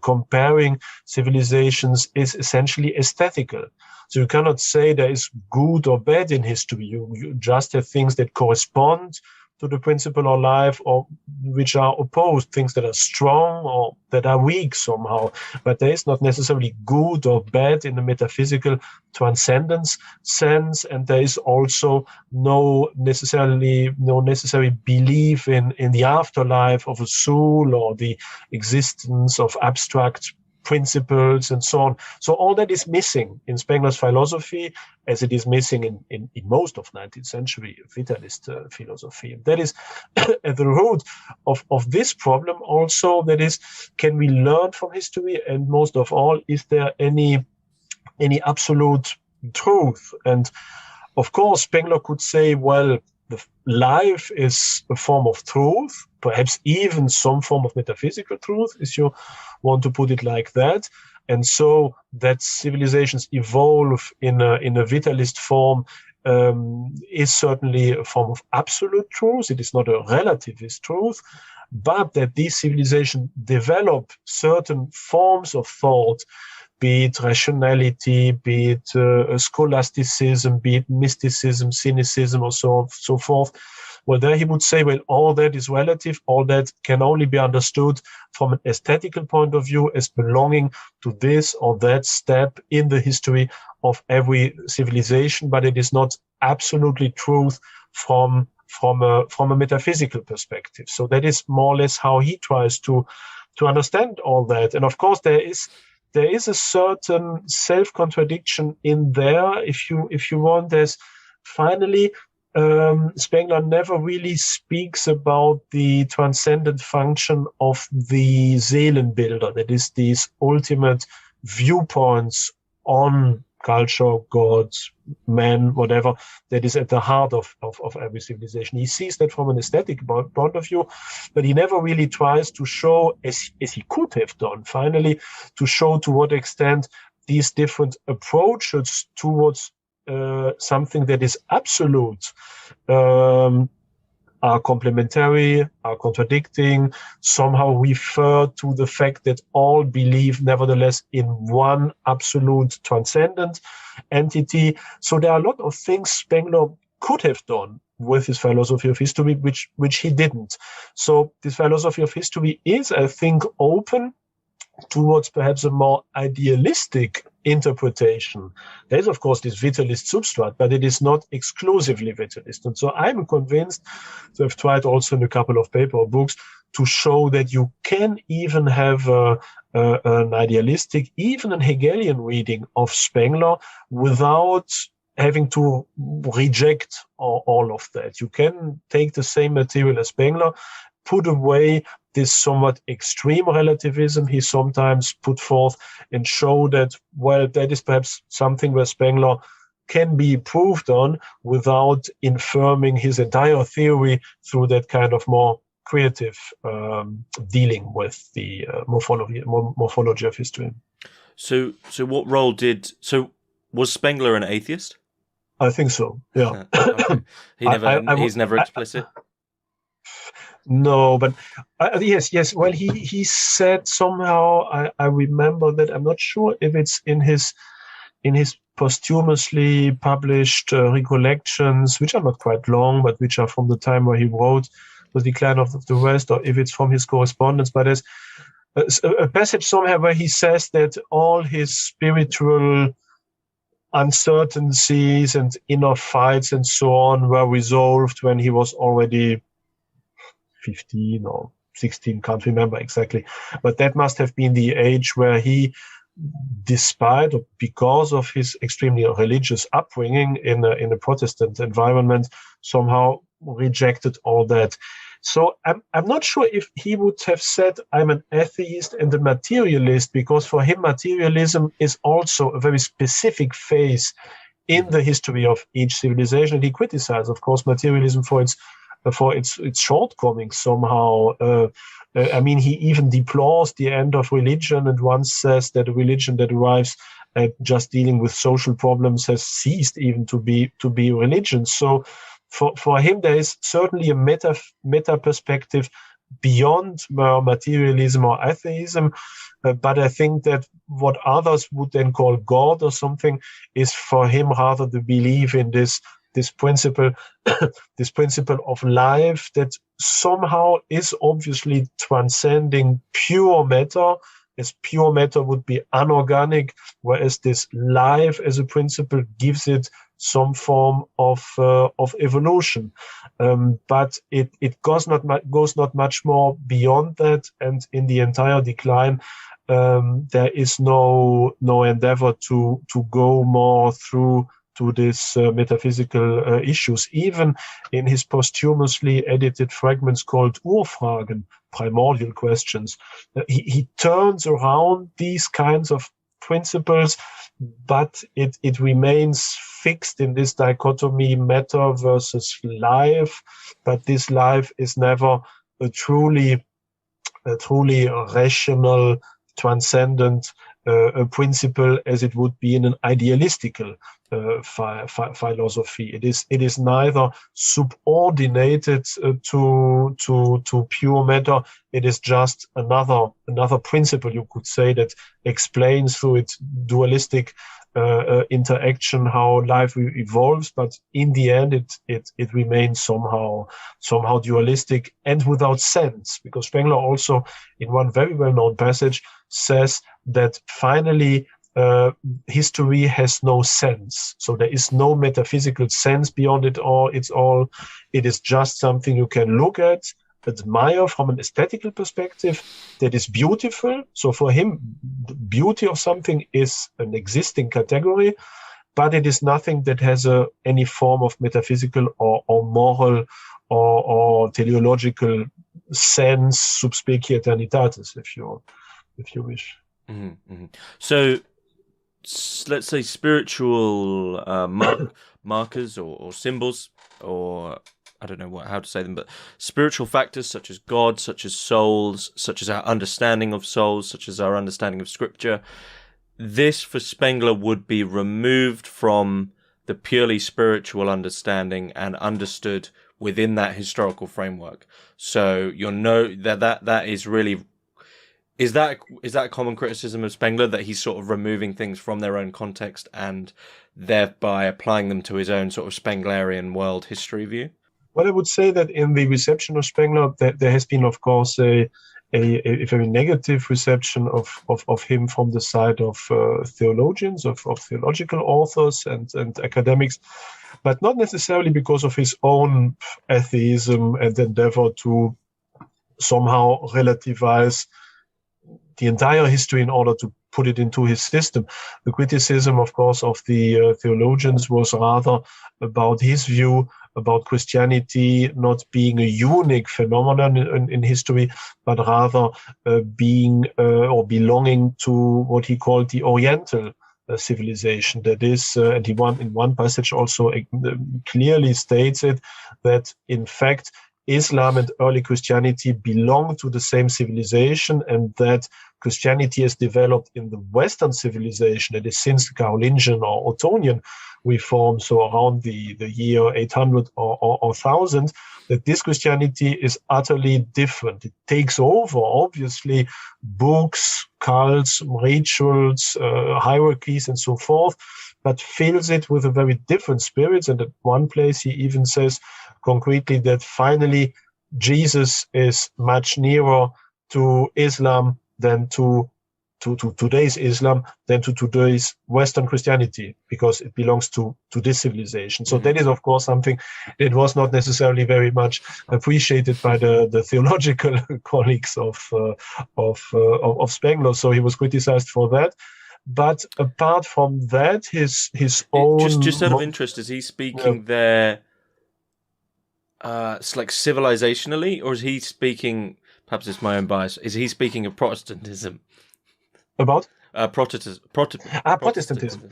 comparing civilizations is essentially aesthetical. So you cannot say there is good or bad in history. You just have things that correspond to the principle of life, or which are opposed, things that are strong or that are weak somehow. But there is not necessarily good or bad in the metaphysical transcendence sense, and there is also no necessary belief in the afterlife of a soul or the existence of abstract principles and so on. So all that is missing in Spengler's philosophy, as it is missing in most of 19th century vitalist philosophy. And that is at the root of this problem also. That is, can we learn from history? And most of all, is there any absolute truth? And of course, Spengler could say, well, the life is a form of truth, perhaps even some form of metaphysical truth, if you want to put it like that. And so that civilizations evolve in a vitalist form is certainly a form of absolute truth. It is not a relativist truth, but that these civilizations develop certain forms of thought, be it rationality, be it scholasticism, be it mysticism, cynicism, or so forth. Well, there he would say, well, all that is relative. All that can only be understood from an aesthetical point of view as belonging to this or that step in the history of every civilization, but it is not absolutely truth from a metaphysical perspective. So that is more or less how he tries to understand all that. And of course, there is a certain self-contradiction in there. If you want, there's finally, Spengler never really speaks about the transcendent function of the Seelenbilder, that is, these ultimate viewpoints on culture, God, man, whatever, that is at the heart of every civilization. He sees that from an aesthetic point of view, but he never really tries to show, as he could have done, finally, to show to what extent these different approaches towards something that is absolute are complementary, are contradicting, somehow refer to the fact that all believe nevertheless in one absolute transcendent entity. So there are a lot of things Spengler could have done with his philosophy of history, which he didn't. So this philosophy of history is, I think, open towards perhaps a more idealistic interpretation. There is, of course, this vitalist substrate, but it is not exclusively vitalist. And so I'm convinced, so I've tried also in a couple of paper or books to show that you can even have an idealistic, even an Hegelian reading of Spengler without having to reject all of that. You can take the same material as Spengler, put away this somewhat extreme relativism he sometimes put forth, and show that, well, that is perhaps something where Spengler can be proved on without infirming his entire theory through that kind of more creative dealing with the morphology of history. So what role was Spengler an atheist? I think so, yeah. Okay. He's never explicit? No, but yes. Well, he said somehow, I remember that. I'm not sure if it's in his posthumously published recollections, which are not quite long, but which are from the time where he wrote The Decline of the West, or if it's from his correspondence. But there's a passage somewhere where he says that all his spiritual uncertainties and inner fights and so on were resolved when he was already 15 or 16, can't remember exactly. But that must have been the age where he, despite or because of his extremely religious upbringing in a Protestant environment, somehow rejected all that. So I'm not sure if he would have said, I'm an atheist and a materialist, because for him, materialism is also a very specific phase in the history of each civilization. And he criticized, of course, materialism for its shortcomings somehow. I mean, he even deplores the end of religion, and once says that a religion that arrives at just dealing with social problems has ceased even to be religion. So for him, there is certainly a meta perspective beyond materialism or atheism. But I think that what others would then call God or something is for him rather the belief in this this principle, this principle of life that somehow is obviously transcending pure matter, as pure matter would be unorganic, whereas this life as a principle gives it some form of evolution. But it goes not much more beyond that, and in the entire decline, there is no endeavor to go more through to these metaphysical issues. Even in his posthumously edited fragments called Urfragen, primordial questions, he turns around these kinds of principles, but it remains fixed in this dichotomy, matter versus life. But this life is never a truly rational, transcendent principle as it would be in an idealistical philosophy. It is neither subordinated to pure matter. It is just another principle, you could say, that explains through its dualistic interaction how life evolves, but in the end it remains somehow dualistic and without sense, because Spengler also in one very well-known passage says that finally history has no sense. So there is no metaphysical sense beyond it all. It is just something you can look at, admire from an aesthetical perspective, that is beautiful. So for him, the beauty of something is an existing category, but it is nothing that has any form of metaphysical or moral or teleological sense, sub specie eternitatis, if you wish. Mm-hmm, mm-hmm. So let's say spiritual markers or symbols, or I don't know how to say them, but spiritual factors such as God, such as souls, such as our understanding of souls, such as our understanding of scripture. This, for Spengler, would be removed from the purely spiritual understanding and understood within that historical framework. So that is really, is that a common criticism of Spengler, that he's sort of removing things from their own context and thereby applying them to his own sort of Spenglerian world history view? Well, I would say that in the reception of Spengler, there has been, of course, a very negative reception of him from the side of theologians, of theological authors and academics, but not necessarily because of his own atheism and endeavor to somehow relativize the entire history in order to put it into his system. The criticism, of course, of the theologians was rather about his view about Christianity not being a unique phenomenon in history, but rather being or belonging to what he called the Oriental civilization. That is, and he in one passage also clearly states it, that in fact Islam and early Christianity belong to the same civilization, and that Christianity has developed in the Western civilization, that is since the Carolingian or Ottonian reform, so around the year 800 or 1000, that this Christianity is utterly different. It takes over, obviously, books, cults, rituals, hierarchies, and so forth, but fills it with a very different spirit. And at one place he even says concretely that finally Jesus is much nearer to Islam than to today's Islam than to today's Western Christianity, because it belongs to this civilization. So that is, of course, something that was not necessarily very much appreciated by the theological colleagues of Spengler. So he was criticized for that. But apart from that, his own... Just out of interest, is he speaking there it's like civilizationally, or is he speaking, perhaps it's my own bias, is he speaking of Protestantism? About? Protestantism.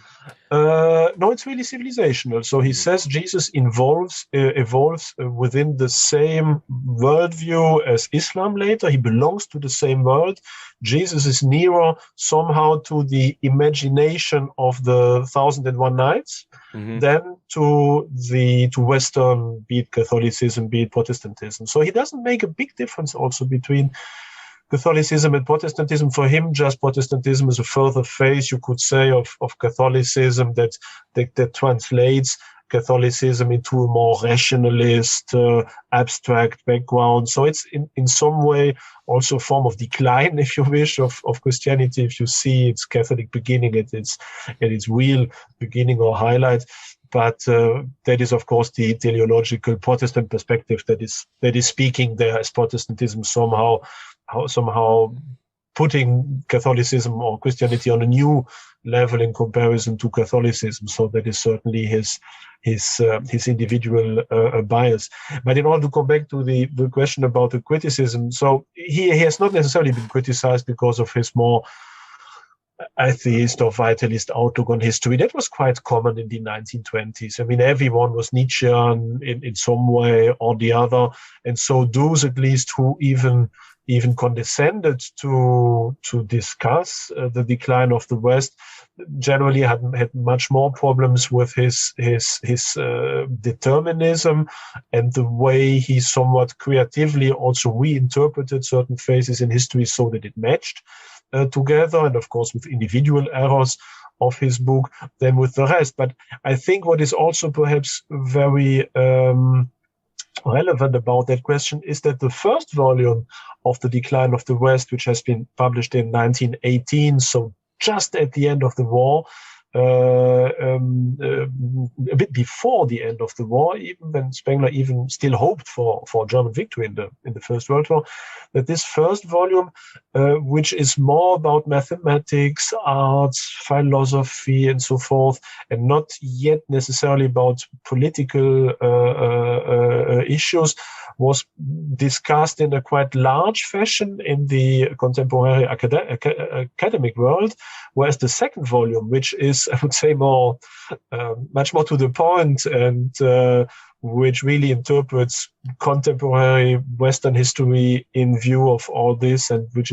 No, it's really civilizational. So he says Jesus evolves within the same worldview as Islam later. He belongs to the same world. Jesus is nearer somehow to the imagination of the 1001 Nights than to Western, be it Catholicism, be it Protestantism. So he doesn't make a big difference also between Catholicism and Protestantism. For him, just Protestantism is a further phase, you could say, of Catholicism that translates Catholicism into a more rationalist, abstract background. So it's in some way also a form of decline, if you wish, of Christianity. If you see its Catholic beginning at its real beginning or highlight. But that is, of course, the teleological Protestant perspective that is speaking there, as Protestantism somehow putting Catholicism or Christianity on a new level in comparison to Catholicism. So that is certainly his individual bias. But in order to come back to the question about the criticism, so he has not necessarily been criticized because of his more atheist or vitalist outlook on history. That was quite common in the 1920s. I mean, everyone was Nietzschean in some way or the other. And so those, at least, who even condescended to discuss the decline of the West, generally had much more problems with his determinism and the way he somewhat creatively also reinterpreted certain phases in history so that it matched together, and of course with individual errors of his book than with the rest. But I think what is also perhaps very relevant about that question is that the first volume of The Decline of the West, which has been published in 1918, so just at the end of the war, a bit before the end of the war, even when Spengler even still hoped for German victory in the First World War, that this first volume, which is more about mathematics, arts, philosophy, and so forth, and not yet necessarily about political issues, was discussed in a quite large fashion in the contemporary academic world, whereas the second volume, which is, I would say, much more to the point, and which really interprets contemporary Western history in view of all this, and which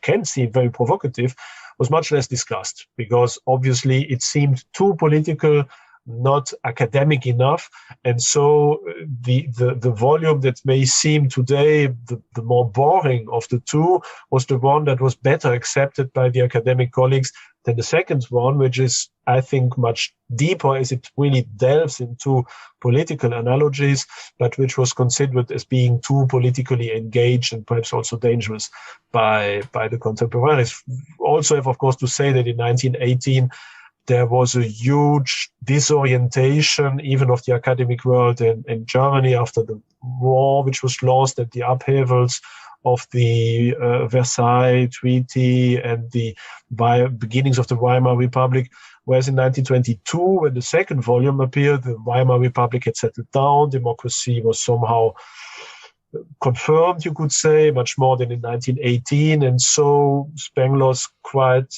can seem very provocative, was much less discussed, because obviously it seemed too political, not academic enough. And so the volume that may seem today the more boring of the two was the one that was better accepted by the academic colleagues than the second one, which is, I think, much deeper as it really delves into political analogies, but which was considered as being too politically engaged and perhaps also dangerous by the contemporaries. Also have, of course, to say that in 1918, there was a huge disorientation even of the academic world in Germany after the war, which was lost, and the upheavals of the Versailles Treaty and the beginnings of the Weimar Republic. Whereas in 1922, when the second volume appeared, the Weimar Republic had settled down, democracy was somehow confirmed, you could say, much more than in 1918. And so Spengler's quite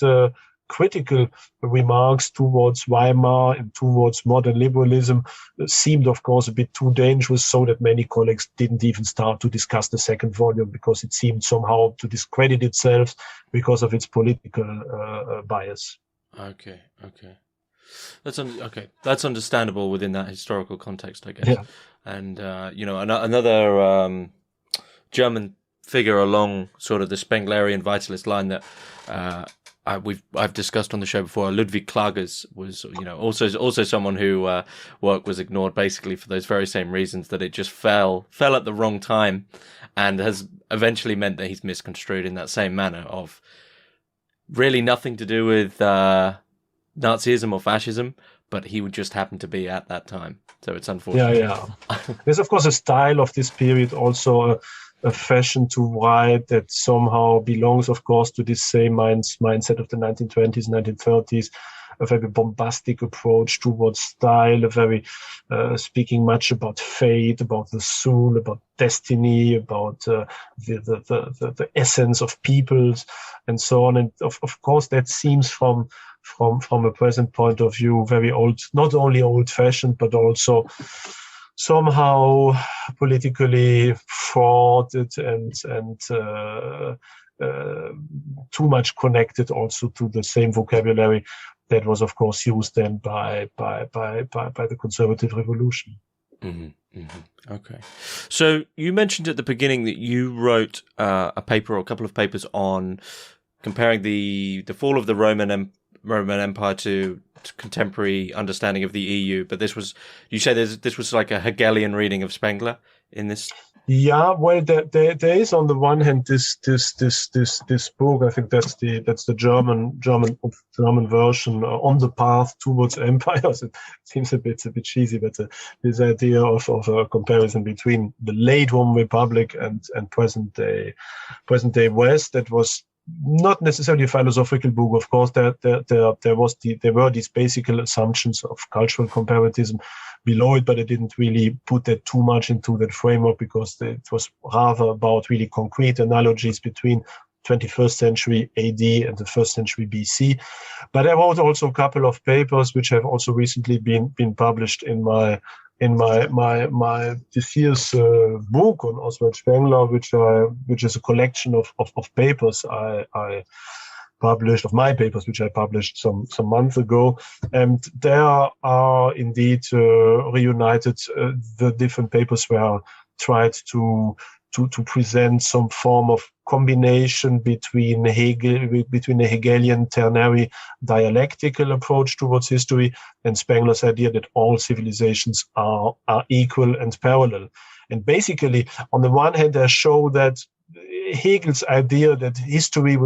critical remarks towards Weimar and towards modern liberalism seemed, of course, a bit too dangerous, so that many colleagues didn't even start to discuss the second volume, because it seemed somehow to discredit itself because of its political bias. Okay. That's understandable within that historical context, I guess. Yeah. And another German figure along sort of the Spenglerian vitalist line that I've discussed on the show before, Ludwig Clark, was also someone who work was ignored basically for those very same reasons, that it just fell at the wrong time, and has eventually meant that he's misconstrued in that same manner, of really nothing to do with Nazism or fascism, but he would just happen to be at that time. So it's unfortunate. Yeah. There's, of course, a style of this period, also a fashion to write that somehow belongs, of course, to this same mindset of the 1920s, 1930s, a very bombastic approach towards style, a very speaking much about fate, about the soul, about destiny, about the essence of peoples, and so on. And of course, that seems from a present point of view very old, not only old-fashioned, but also somehow politically frauded and too much connected also to the same vocabulary that was, of course, used then by the conservative revolution. Mm-hmm. Okay. So you mentioned at the beginning that you wrote a paper or a couple of papers on comparing the fall of the Roman Empire to contemporary understanding of the EU. But you say this was like a Hegelian reading of Spengler in this. Yeah, well, there is on the one hand this book. I think that's the German version, On the Path Towards Empires. It seems a bit cheesy, but this idea of a comparison between the late Roman Republic and present day West, that was not necessarily a philosophical book. Of course, there were these basic assumptions of cultural comparatism below it, but I didn't really put that too much into that framework, because it was rather about really concrete analogies between 21st century AD and the 1st century BC. But I wrote also a couple of papers which have also recently been published in my this year's book on Oswald Spengler, which is a collection of papers I published, of my papers, which I published some months ago. And there are indeed reunited the different papers where I tried to present some form of combination between a Hegelian ternary dialectical approach towards history and Spengler's idea that all civilizations are equal and parallel. And basically, on the one hand, I show that Hegel's idea that history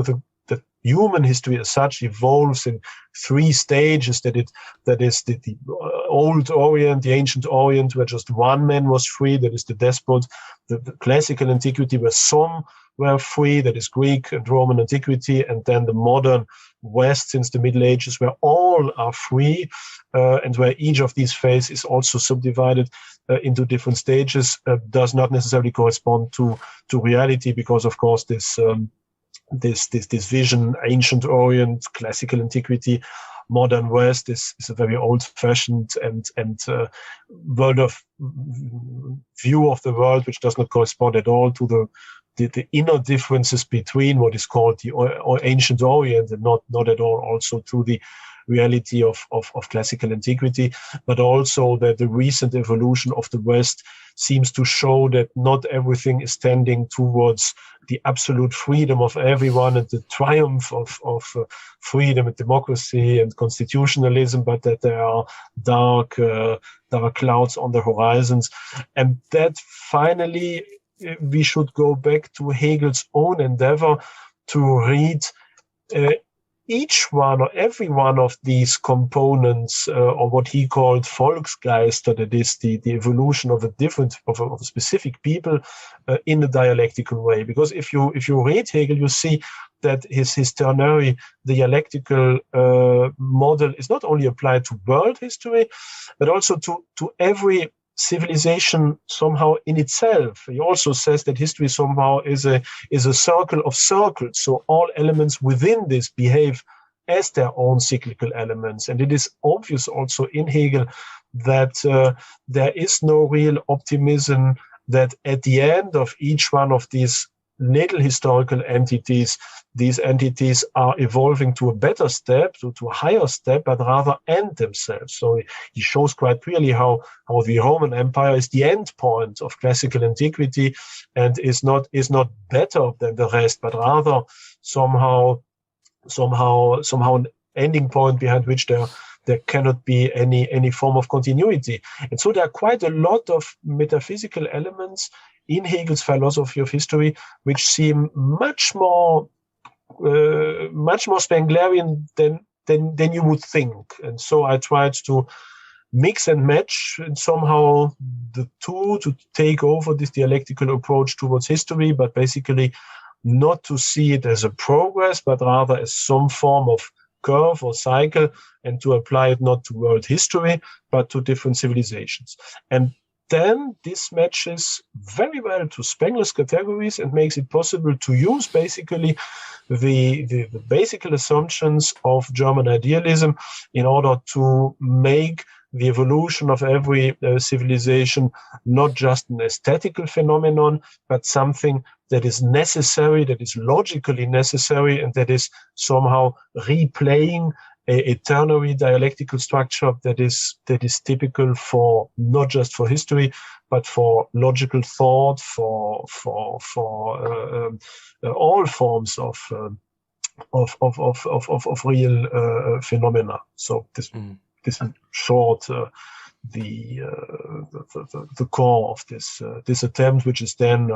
that human history as such evolves in three stages, that is the old Orient, the ancient Orient, where just one man was free, that is the despot, the classical antiquity where some were free, that is Greek and Roman antiquity, and then the modern West since the Middle Ages where all are free, and where each of these phases is also subdivided into different stages, does not necessarily correspond to reality, because of course this vision, ancient Orient, classical antiquity, modern West, is a very old-fashioned and world of view of the world, which does not correspond at all to the inner differences between what is called the ancient Orient, and not at all also to the reality of classical antiquity, but also that the recent evolution of the West seems to show that not everything is tending towards the absolute freedom of everyone and the triumph of freedom and democracy and constitutionalism, but that there are dark clouds on the horizons. And that finally we should go back to Hegel's own endeavor to read each one or every one of these components, or what he called Volksgeister, that is the evolution of a specific people, in a dialectical way. Because if you read Hegel, you see that his ternary dialectical model is not only applied to world history, but also to every civilization somehow in itself. He also says that history somehow is a circle of circles. So all elements within this behave as their own cyclical elements. And it is obvious also in Hegel that there is no real optimism that at the end of each one of these little historical entities, these entities are evolving to a better step, to a higher step, but rather end themselves. So he shows quite clearly how the Roman Empire is the end point of classical antiquity and is not better than the rest, but rather somehow an ending point behind which there cannot be any form of continuity. And so there are quite a lot of metaphysical elements in Hegel's philosophy of history which seem much more Spenglerian than you would think. And so I tried to mix and match and somehow the two to take over this dialectical approach towards history, but basically not to see it as a progress, but rather as some form of curve or cycle, and to apply it not to world history, but to different civilizations. And then this matches very well to Spengler's categories and makes it possible to use basically the basic assumptions of German idealism in order to make the evolution of every civilization not just an aesthetical phenomenon, but something that is necessary, that is logically necessary, and that is somehow replaying a ternary dialectical structure that is typical for not just for history, but for logical thought, for all forms of real phenomena. So this in short the core of this attempt, which is then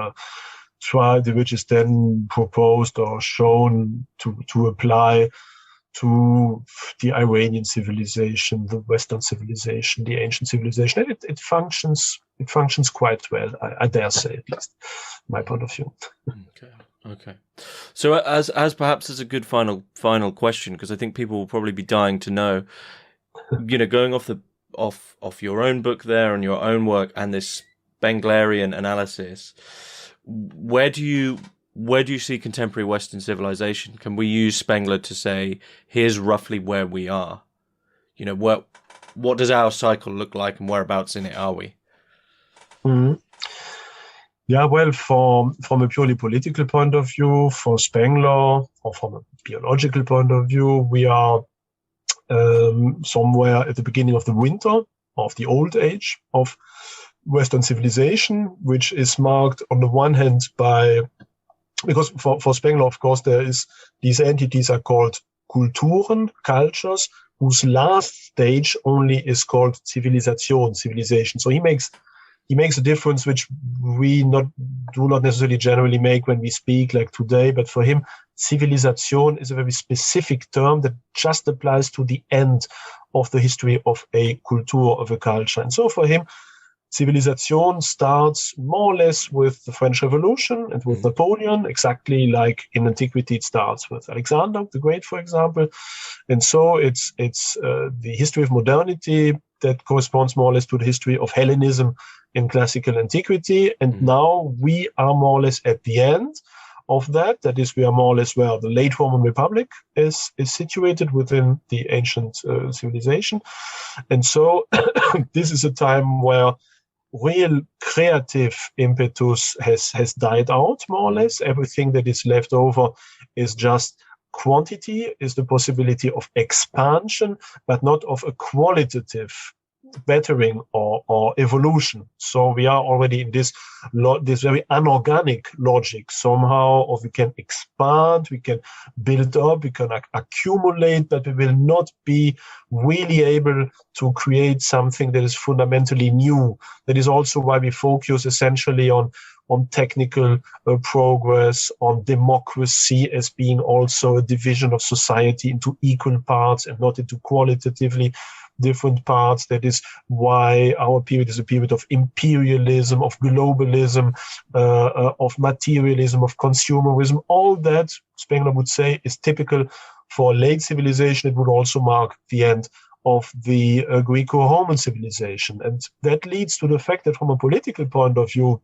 proposed or shown to apply to the Iranian civilization, the Western civilization, the ancient civilization. And it functions quite well, I dare say, at least my point of view. Okay. So as perhaps as a good final question, because I think people will probably be dying to know, going off your own book there and your own work and this Spenglerian analysis, where do you see contemporary Western civilization? Can we use Spengler to say, here's roughly where we are? What does our cycle look like and whereabouts in it are we? Mm-hmm. Yeah, well, from a purely political point of view, for Spengler, or from a biological point of view, we are somewhere at the beginning of the winter of the old age of Western civilization, which is marked on the one hand because for Spengler, of course, these entities are called Kulturen, cultures, whose last stage only is called civilization. So he makes a difference which we do not necessarily generally make when we speak like today, but for him, civilization is a very specific term that just applies to the end of the history of a culture, of a culture. And so for him, civilization starts more or less with the French Revolution and with Napoleon, exactly like in antiquity it starts with Alexander the Great, for example. And so it's the history of modernity that corresponds more or less to the history of Hellenism in classical antiquity. And now we are more or less at the end of that. That is, we are more or less where the late Roman Republic is situated within the ancient civilization. And so this is a time where real creative impetus has died out, more or less. Everything that is left over is just quantity, is the possibility of expansion, but not of a qualitative bettering or evolution. So we are already in this very unorganic logic somehow of we can expand, we can build up, we can accumulate, but we will not be really able to create something that is fundamentally new. That is also why we focus essentially on technical progress, on democracy as being also a division of society into equal parts and not into qualitatively different parts. That is why our period is a period of imperialism, of globalism, of materialism, of consumerism. All that, Spengler would say, is typical for late civilization. It would also mark the end of the Greco-Roman civilization. And that leads to the fact that from a political point of view,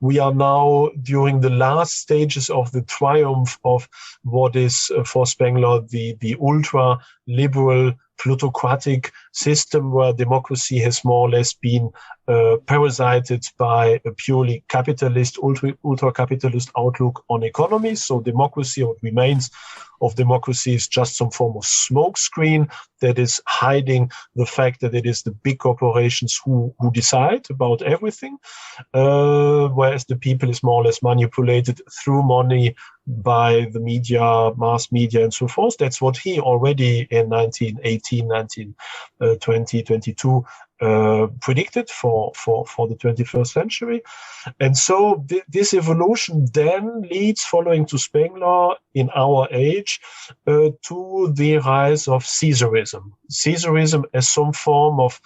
we are now during the last stages of the triumph of what is for Spengler the ultra-liberal plutocratic system where democracy has more or less been parasited by a purely capitalist, ultra-capitalist outlook on economy. So democracy, what remains of democracy, is just some form of smokescreen that is hiding the fact that it is the big corporations who decide about everything, whereas the people is more or less manipulated through money by the media, mass media, and so forth. That's what he already in 1918, 1920, 22 predicted for the 21st century. And so this evolution then leads, following to Spengler in our age, to the rise of Caesarism. Caesarism as some form of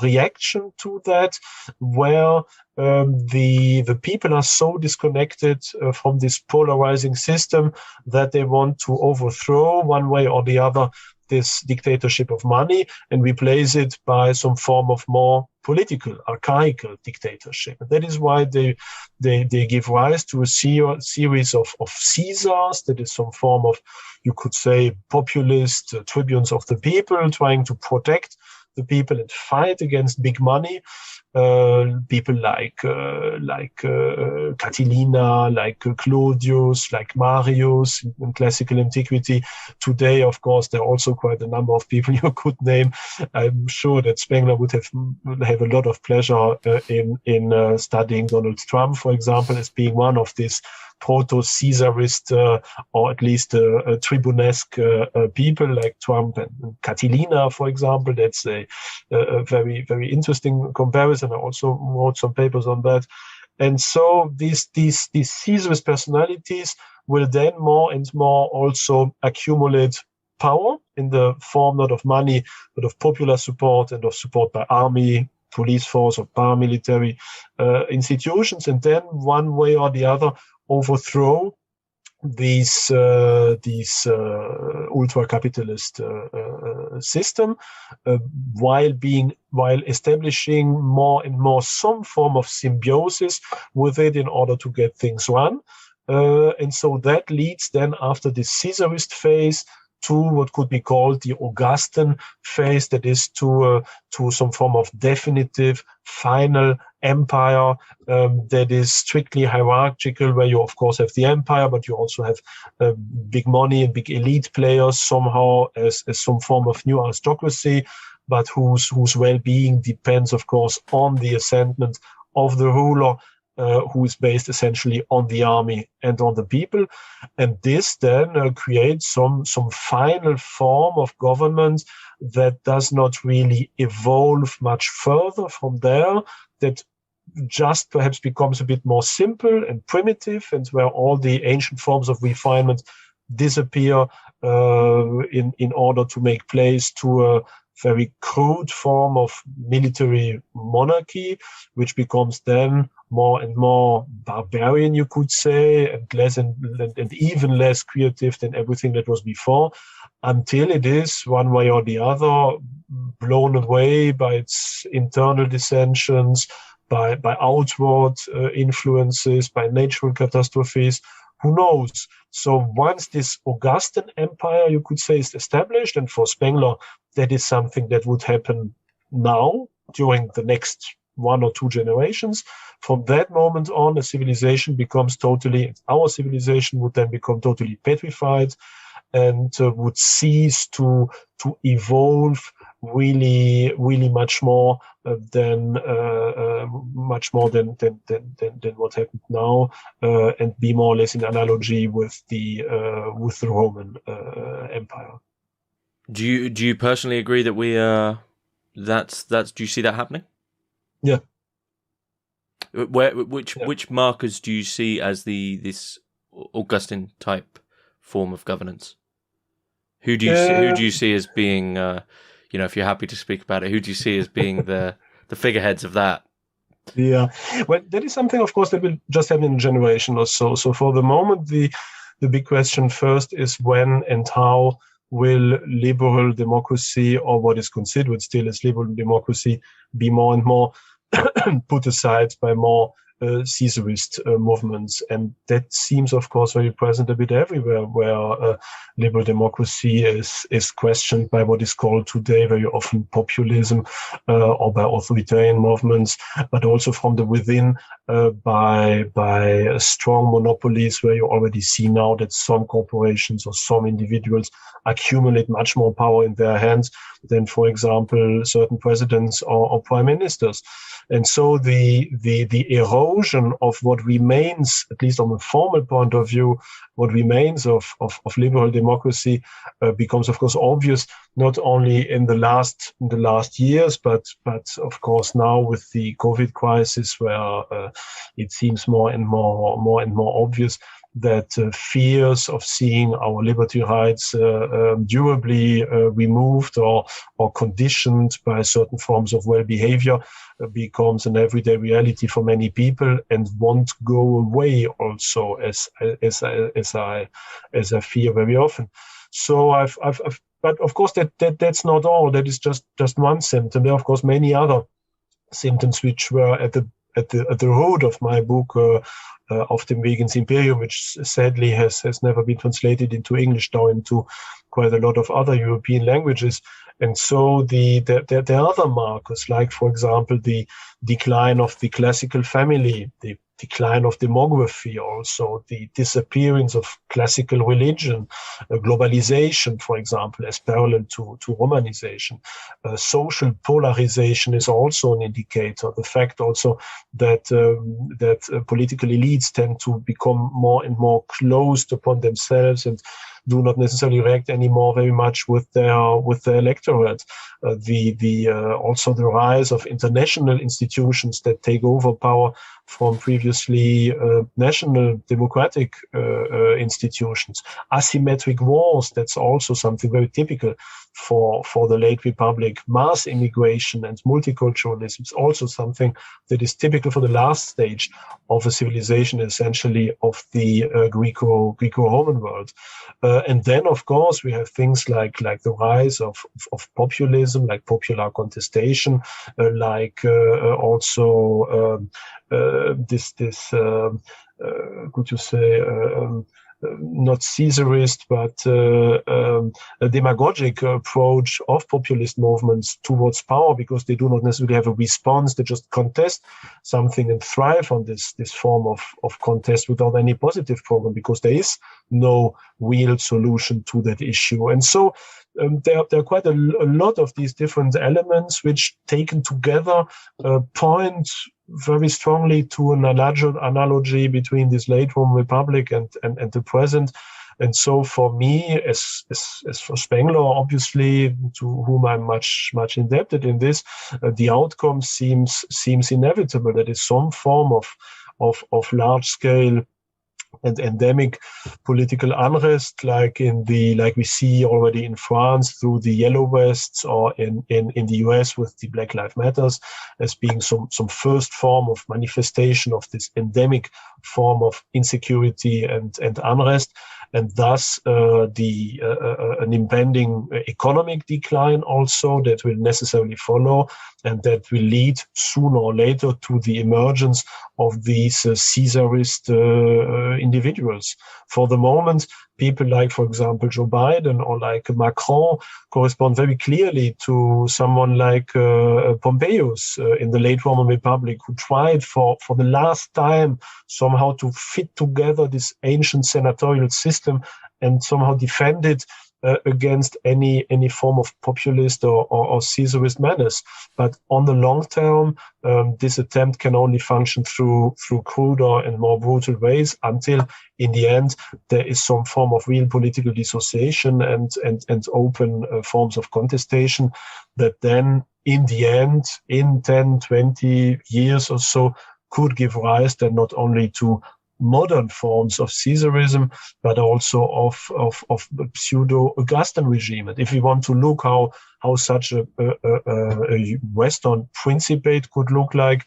reaction to that, where the people are so disconnected from this polarizing system that they want to overthrow one way or the other this dictatorship of money and replace it by some form of more political, archaical dictatorship. And that is why they give rise to a series of Caesars. That is some form of, you could say, populist tribunes of the people trying to protect the people and fight against big money. people like Catilina, like Claudius, like Marius in classical antiquity. Today, of course, there are also quite a number of people you could name. I'm sure that Spengler would have a lot of pleasure in studying Donald Trump, for example, as being one of these proto-Caesarist or at least tribunesque people like Trump and Catilina, for example. That's a very, very interesting comparison. I also wrote some papers on that. And so these Caesarist personalities will then more and more also accumulate power in the form not of money, but of popular support and of support by army, police force, or paramilitary institutions, and then one way or the other overthrow these ultra-capitalist system, while establishing more and more some form of symbiosis with it in order to get things run. And so that leads then, after the Caesarist phase, to what could be called the Augustan phase, that is to some form of definitive, final empire that is strictly hierarchical, where you of course have the empire, but you also have big money and big elite players somehow as some form of new aristocracy, but whose well-being depends, of course, on the ascendant of the ruler, who is based essentially on the army and on the people. And this then creates some final form of government that does not really evolve much further from there, that just perhaps becomes a bit more simple and primitive, and where all the ancient forms of refinement disappear in order to make place to a very crude form of military monarchy, which becomes then more and more barbarian, you could say, and less and even less creative than everything that was before, until it is, one way or the other, blown away by its internal dissensions, by outward influences, by natural catastrophes. Who knows? So once this Augustan empire, you could say, is established, and for Spengler, that is something that would happen now during the next 1 or 2 generations. From that moment on, a civilization becomes our civilization would then become totally petrified and would cease to evolve really much more than what happened now, and be more or less in analogy with the Roman Empire. Do you personally agree that we that's do you see that happening? Yeah. Which markers do you see as this Augustan type form of governance? Who do you see as being if you're happy to speak about it, who do you see as being the figureheads of that? Yeah, well, that is something, of course, that will just happen in a generation or so. So for the moment, the big question first is when and how will liberal democracy, or what is considered still as liberal democracy, be more and more put aside by more Caesarist movements. And that seems, of course, very present a bit everywhere, where liberal democracy is questioned by what is called today very often populism, or by authoritarian movements, but also from the within, by strong monopolies, where you already see now that some corporations or some individuals accumulate much more power in their hands than, for example, certain presidents or prime ministers. And so the erosion of what remains, at least on a formal point of view, what remains of liberal democracy becomes, of course, obvious not only in the last years, but of course now with the COVID crisis, where it seems more and more obvious that fears of seeing our liberty rights durably removed or conditioned by certain forms of well-behavior becomes an everyday reality for many people, and won't go away also, as I fear very often. So but of course that's not all. That is just one symptom. There are, of course, many other symptoms which were at the root of my book, Auf dem Weg ins Imperium, which sadly has never been translated into English, now into quite a lot of other European languages. And so the other markers, like, for example, the decline of the classical family, the decline of demography, also the disappearance of classical religion, globalization, for example, as parallel to Romanization. Social polarization is also an indicator. The fact also that political elites tend to become more and more closed upon themselves and do not necessarily react anymore very much with their electorate. Also the rise of international institutions that take over power from previously national democratic institutions. Asymmetric wars, that's also something very typical for the late Republic. Mass immigration and multiculturalism is also something that is typical for the last stage of a civilization, essentially of the Greco-Roman world. And then, of course, we have things like the rise of populism, like popular contestation, could you say, not Caesarist, but a demagogic approach of populist movements towards power, because they do not necessarily have a response. They just contest something and thrive on this form of contest without any positive program, because there is no real solution to that issue. And so there are quite a lot of these different elements which, taken together, point very strongly to an analogy between this late Roman Republic and the present. And so for me, as for Spengler, obviously, to whom I'm much indebted in this, the outcome seems inevitable. That is some form of large scale and endemic political unrest, like we see already in France through the Yellow Vests, or in the US with the Black Lives Matters, as being some first form of manifestation of this endemic form of insecurity and unrest, and thus an impending economic decline also that will necessarily follow, and that will lead sooner or later to the emergence of these Caesarist individuals. For the moment, people like, for example, Joe Biden or like Macron correspond very clearly to someone like Pompeius in the late Roman Republic, who tried for the last time somehow to fit together this ancient senatorial system and somehow defend it against any form of populist or Caesarist menace. But on the long term, this attempt can only function through cruder and more brutal ways, until in the end there is some form of real political dissociation and open forms of contestation that then in the end, in 10, 20 years or so, could give rise then not only to modern forms of Caesarism, but also of pseudo-Augustan regime. And if we want to look how such a Western principate could look like,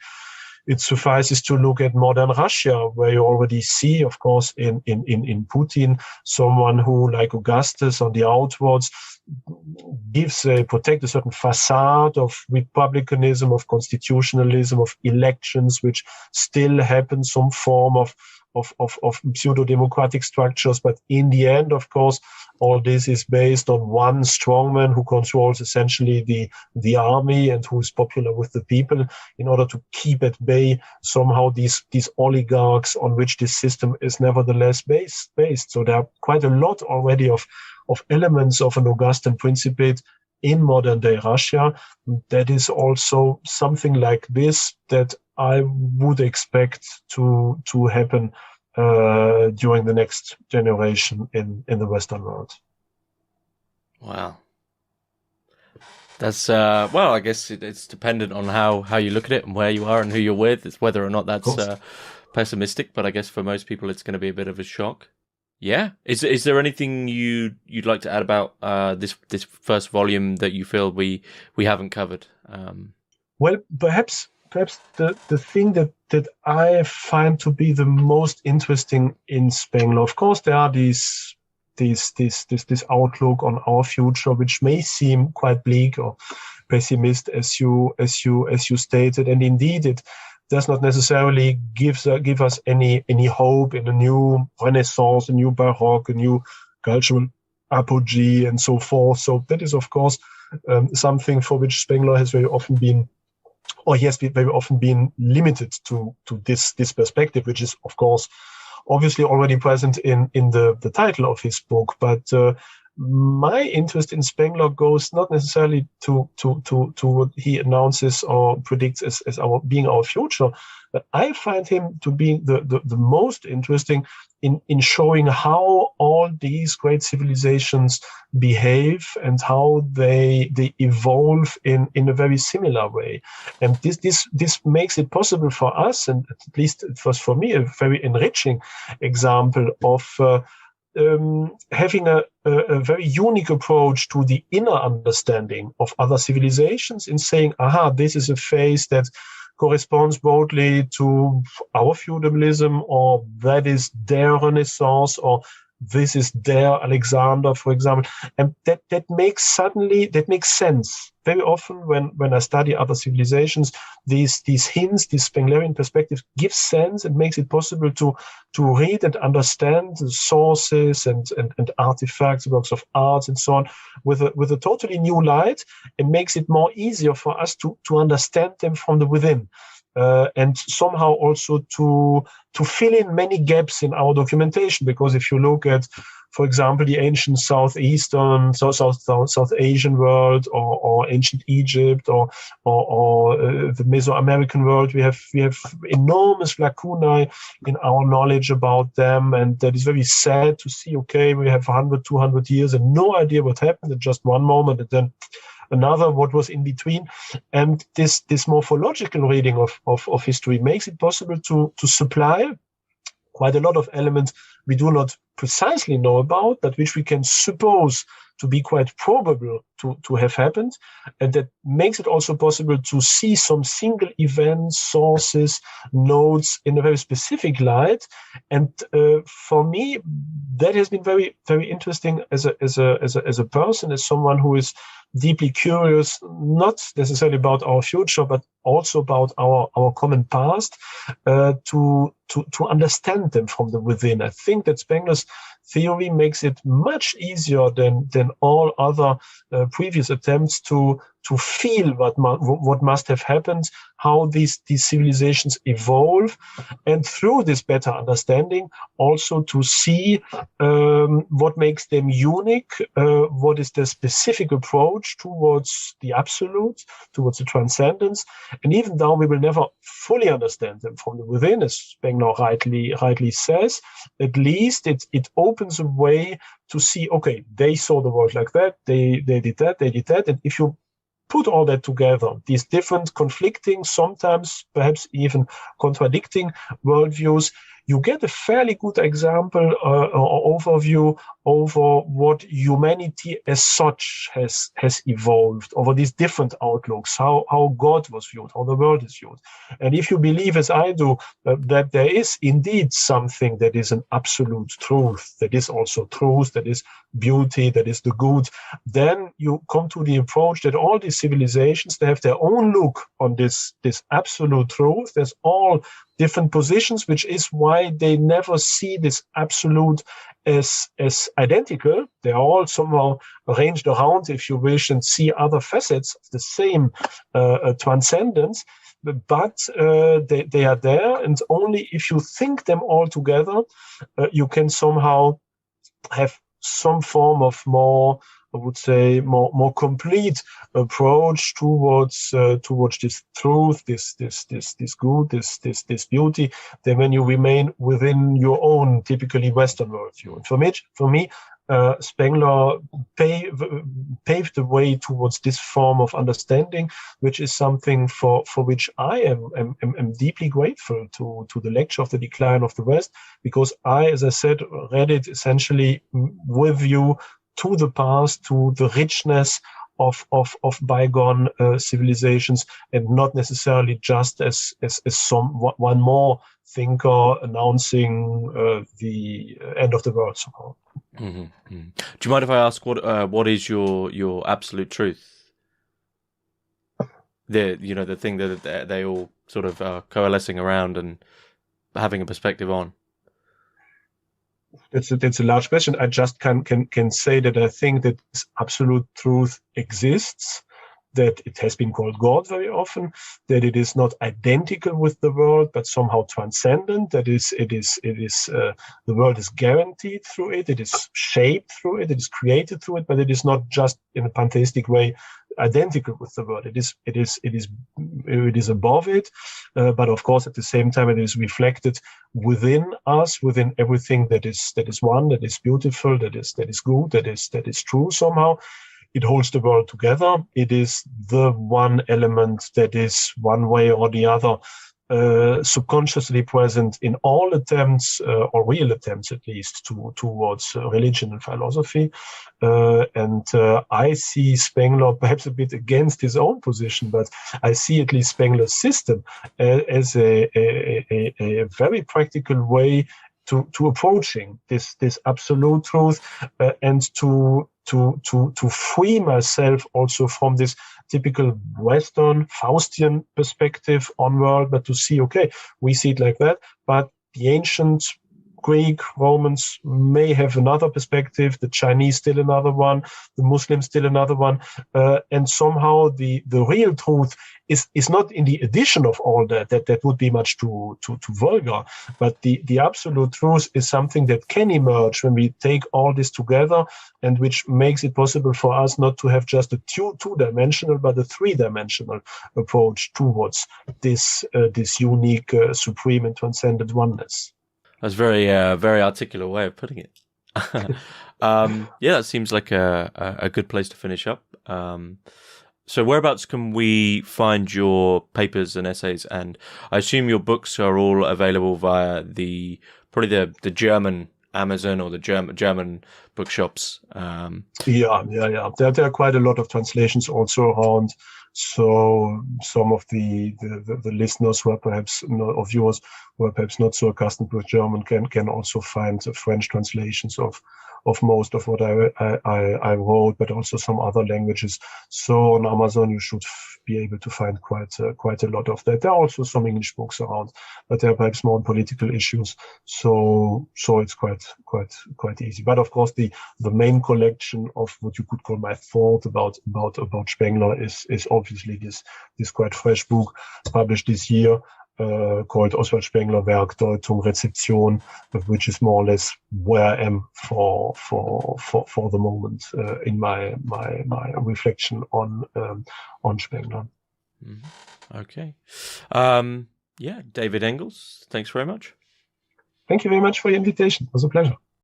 it suffices to look at modern Russia, where you already see, of course, in Putin, someone who, like Augustus on the outwards, protect a certain facade of republicanism, of constitutionalism, of elections, which still happen, some form of pseudo-democratic structures. But in the end, of course, all this is based on one strongman who controls essentially the army and who is popular with the people, in order to keep at bay somehow these oligarchs on which this system is nevertheless based. So there are quite a lot already of elements of an Augustan principate in modern day Russia. That is also something like this that I would expect to happen during the next generation in the Western world. Wow. That's well, I guess it's dependent on how you look at it and where you are and who you're with. It's whether or not that's pessimistic, but I guess for most people it's going to be a bit of a shock. Yeah. Is there anything you'd like to add about this first volume that you feel we haven't covered? Well, perhaps the thing that I find to be the most interesting in Spengler, of course, there are this outlook on our future, which may seem quite bleak or pessimist, as you stated, and indeed it does not necessarily give us any hope in a new Renaissance, a new Baroque, a new cultural apogee, and so forth. So that is, of course, something for which Spengler has very often been, or he has very often been limited to this perspective, which is, of course, obviously already present in the title of his book. But my interest in Spengler goes not necessarily to what he announces or predicts as being our future, but I find him to be the most interesting in showing how all these great civilizations behave and how they evolve in a very similar way. And this makes it possible for us, and at least it was for me a very enriching example of having a very unique approach to the inner understanding of other civilizations, in saying, aha, this is a phase that corresponds broadly to our feudalism, or that is their Renaissance, or this is their Alexander, for example. And that makes sense. Very often when I study other civilizations, these hints, these Spenglerian perspectives give sense and makes it possible to read and understand the sources and artifacts, works of art and so on with a totally new light, and makes it more easier for us to understand them from the within. And somehow also to fill in many gaps in our documentation, because if you look at, for example, the ancient South Asian world, or ancient Egypt, or the Mesoamerican world, we have enormous lacunae in our knowledge about them, and that is very sad to see. Okay, we have 100, 200 years and no idea what happened at just one moment, and then another what was in between. And this morphological reading of history makes it possible to supply quite a lot of elements we do not precisely know about, but which we can suppose to be quite probable to have happened. And that makes it also possible to see some single events, sources, notes in a very specific light. And for me, that has been very, very interesting as a person, as someone who is deeply curious, not necessarily about our future, but also about our common past, to understand them from the within. I think that Spengler's theory makes it much easier than all other previous attempts to feel what must have happened, how these civilizations evolve, and through this better understanding also to see what makes them unique, what is their specific approach towards the absolute, towards the transcendence. And even though we will never fully understand them from the within, as Spengler rightly says, at least it opens a way to see, okay, they saw the world like that, they did that, and if you put all that together, these different conflicting, sometimes perhaps even contradicting worldviews, you get a fairly good example or overview over what humanity as such has evolved over these different outlooks, how God was viewed, how the world is viewed. And if you believe, as I do, that there is indeed something that is an absolute truth, that is also truth, that is beauty, that is the good, then you come to the approach that all these civilizations, they have their own look on this absolute truth. There's all different positions, which is why they never see this absolute as identical. They are all somehow arranged around, if you wish, and see other facets of the same transcendence. But they are there, and only if you think them all together, you can somehow have some form of more, I would say, more complete approach towards this truth, this good, this beauty, than when you remain within your own typically Western worldview. And for me, Spengler paved the way towards this form of understanding, which is something for which I am deeply grateful to the lecture of the decline of the West, because I, as I said, read it essentially with you to the past, to the richness of bygone civilizations, and not necessarily just as one more thinker announcing the end of the world somehow. Mm-hmm. Mm-hmm. Do you mind if I ask what is your absolute truth? The thing that they all sort of are coalescing around and having a perspective on. That's a large question. I just can say that I think that this absolute truth exists, that it has been called God very often, that it is not identical with the world, but somehow transcendent. That is, the world is guaranteed through it. It is shaped through it. It is created through it, but it is not just in a pantheistic way identical with the world. It is above it, but of course at the same time it is reflected within us, within everything that is one, that is beautiful, that is good, that is true somehow. It holds the world together. It is the one element that is one way or the other subconsciously present in all attempts, or real attempts at least, towards religion and philosophy. And I see Spengler perhaps a bit against his own position, but I see at least Spengler's system as a very practical way to approaching this absolute truth, and to free myself also from this typical Western Faustian perspective on world, but to see, okay, we see it like that, but the ancient Greek, Romans may have another perspective, the Chinese still another one, the Muslims still another one, and somehow the real truth is not in the addition of all that would be much too vulgar, but the absolute truth is something that can emerge when we take all this together, and which makes it possible for us not to have just a two-dimensional, but a three-dimensional approach towards this unique, supreme and transcendent oneness. That's very articulate way of putting it. Yeah, that seems like a good place to finish up. So whereabouts can we find your papers and essays? And I assume your books are all available via probably the German Amazon or the German bookshops. Yeah. There are quite a lot of translations also around. So some of the listeners who are perhaps of yours who are perhaps not so accustomed with German can also find French translations of most of what I wrote, but also some other languages. So on Amazon you should be able to find quite a lot of that. There are also some English books around, but they're perhaps more on political issues. So it's quite easy. But of course the main collection of what you could call my thought about Spengler is obviously this quite fresh book published this year, called Oswald Spengler Werk, Deutung, Rezeption, which is more or less where I am for the moment in my reflection on Spengler. Okay. Yeah, David Engels, thanks very much. Thank you very much for your invitation. It was a pleasure.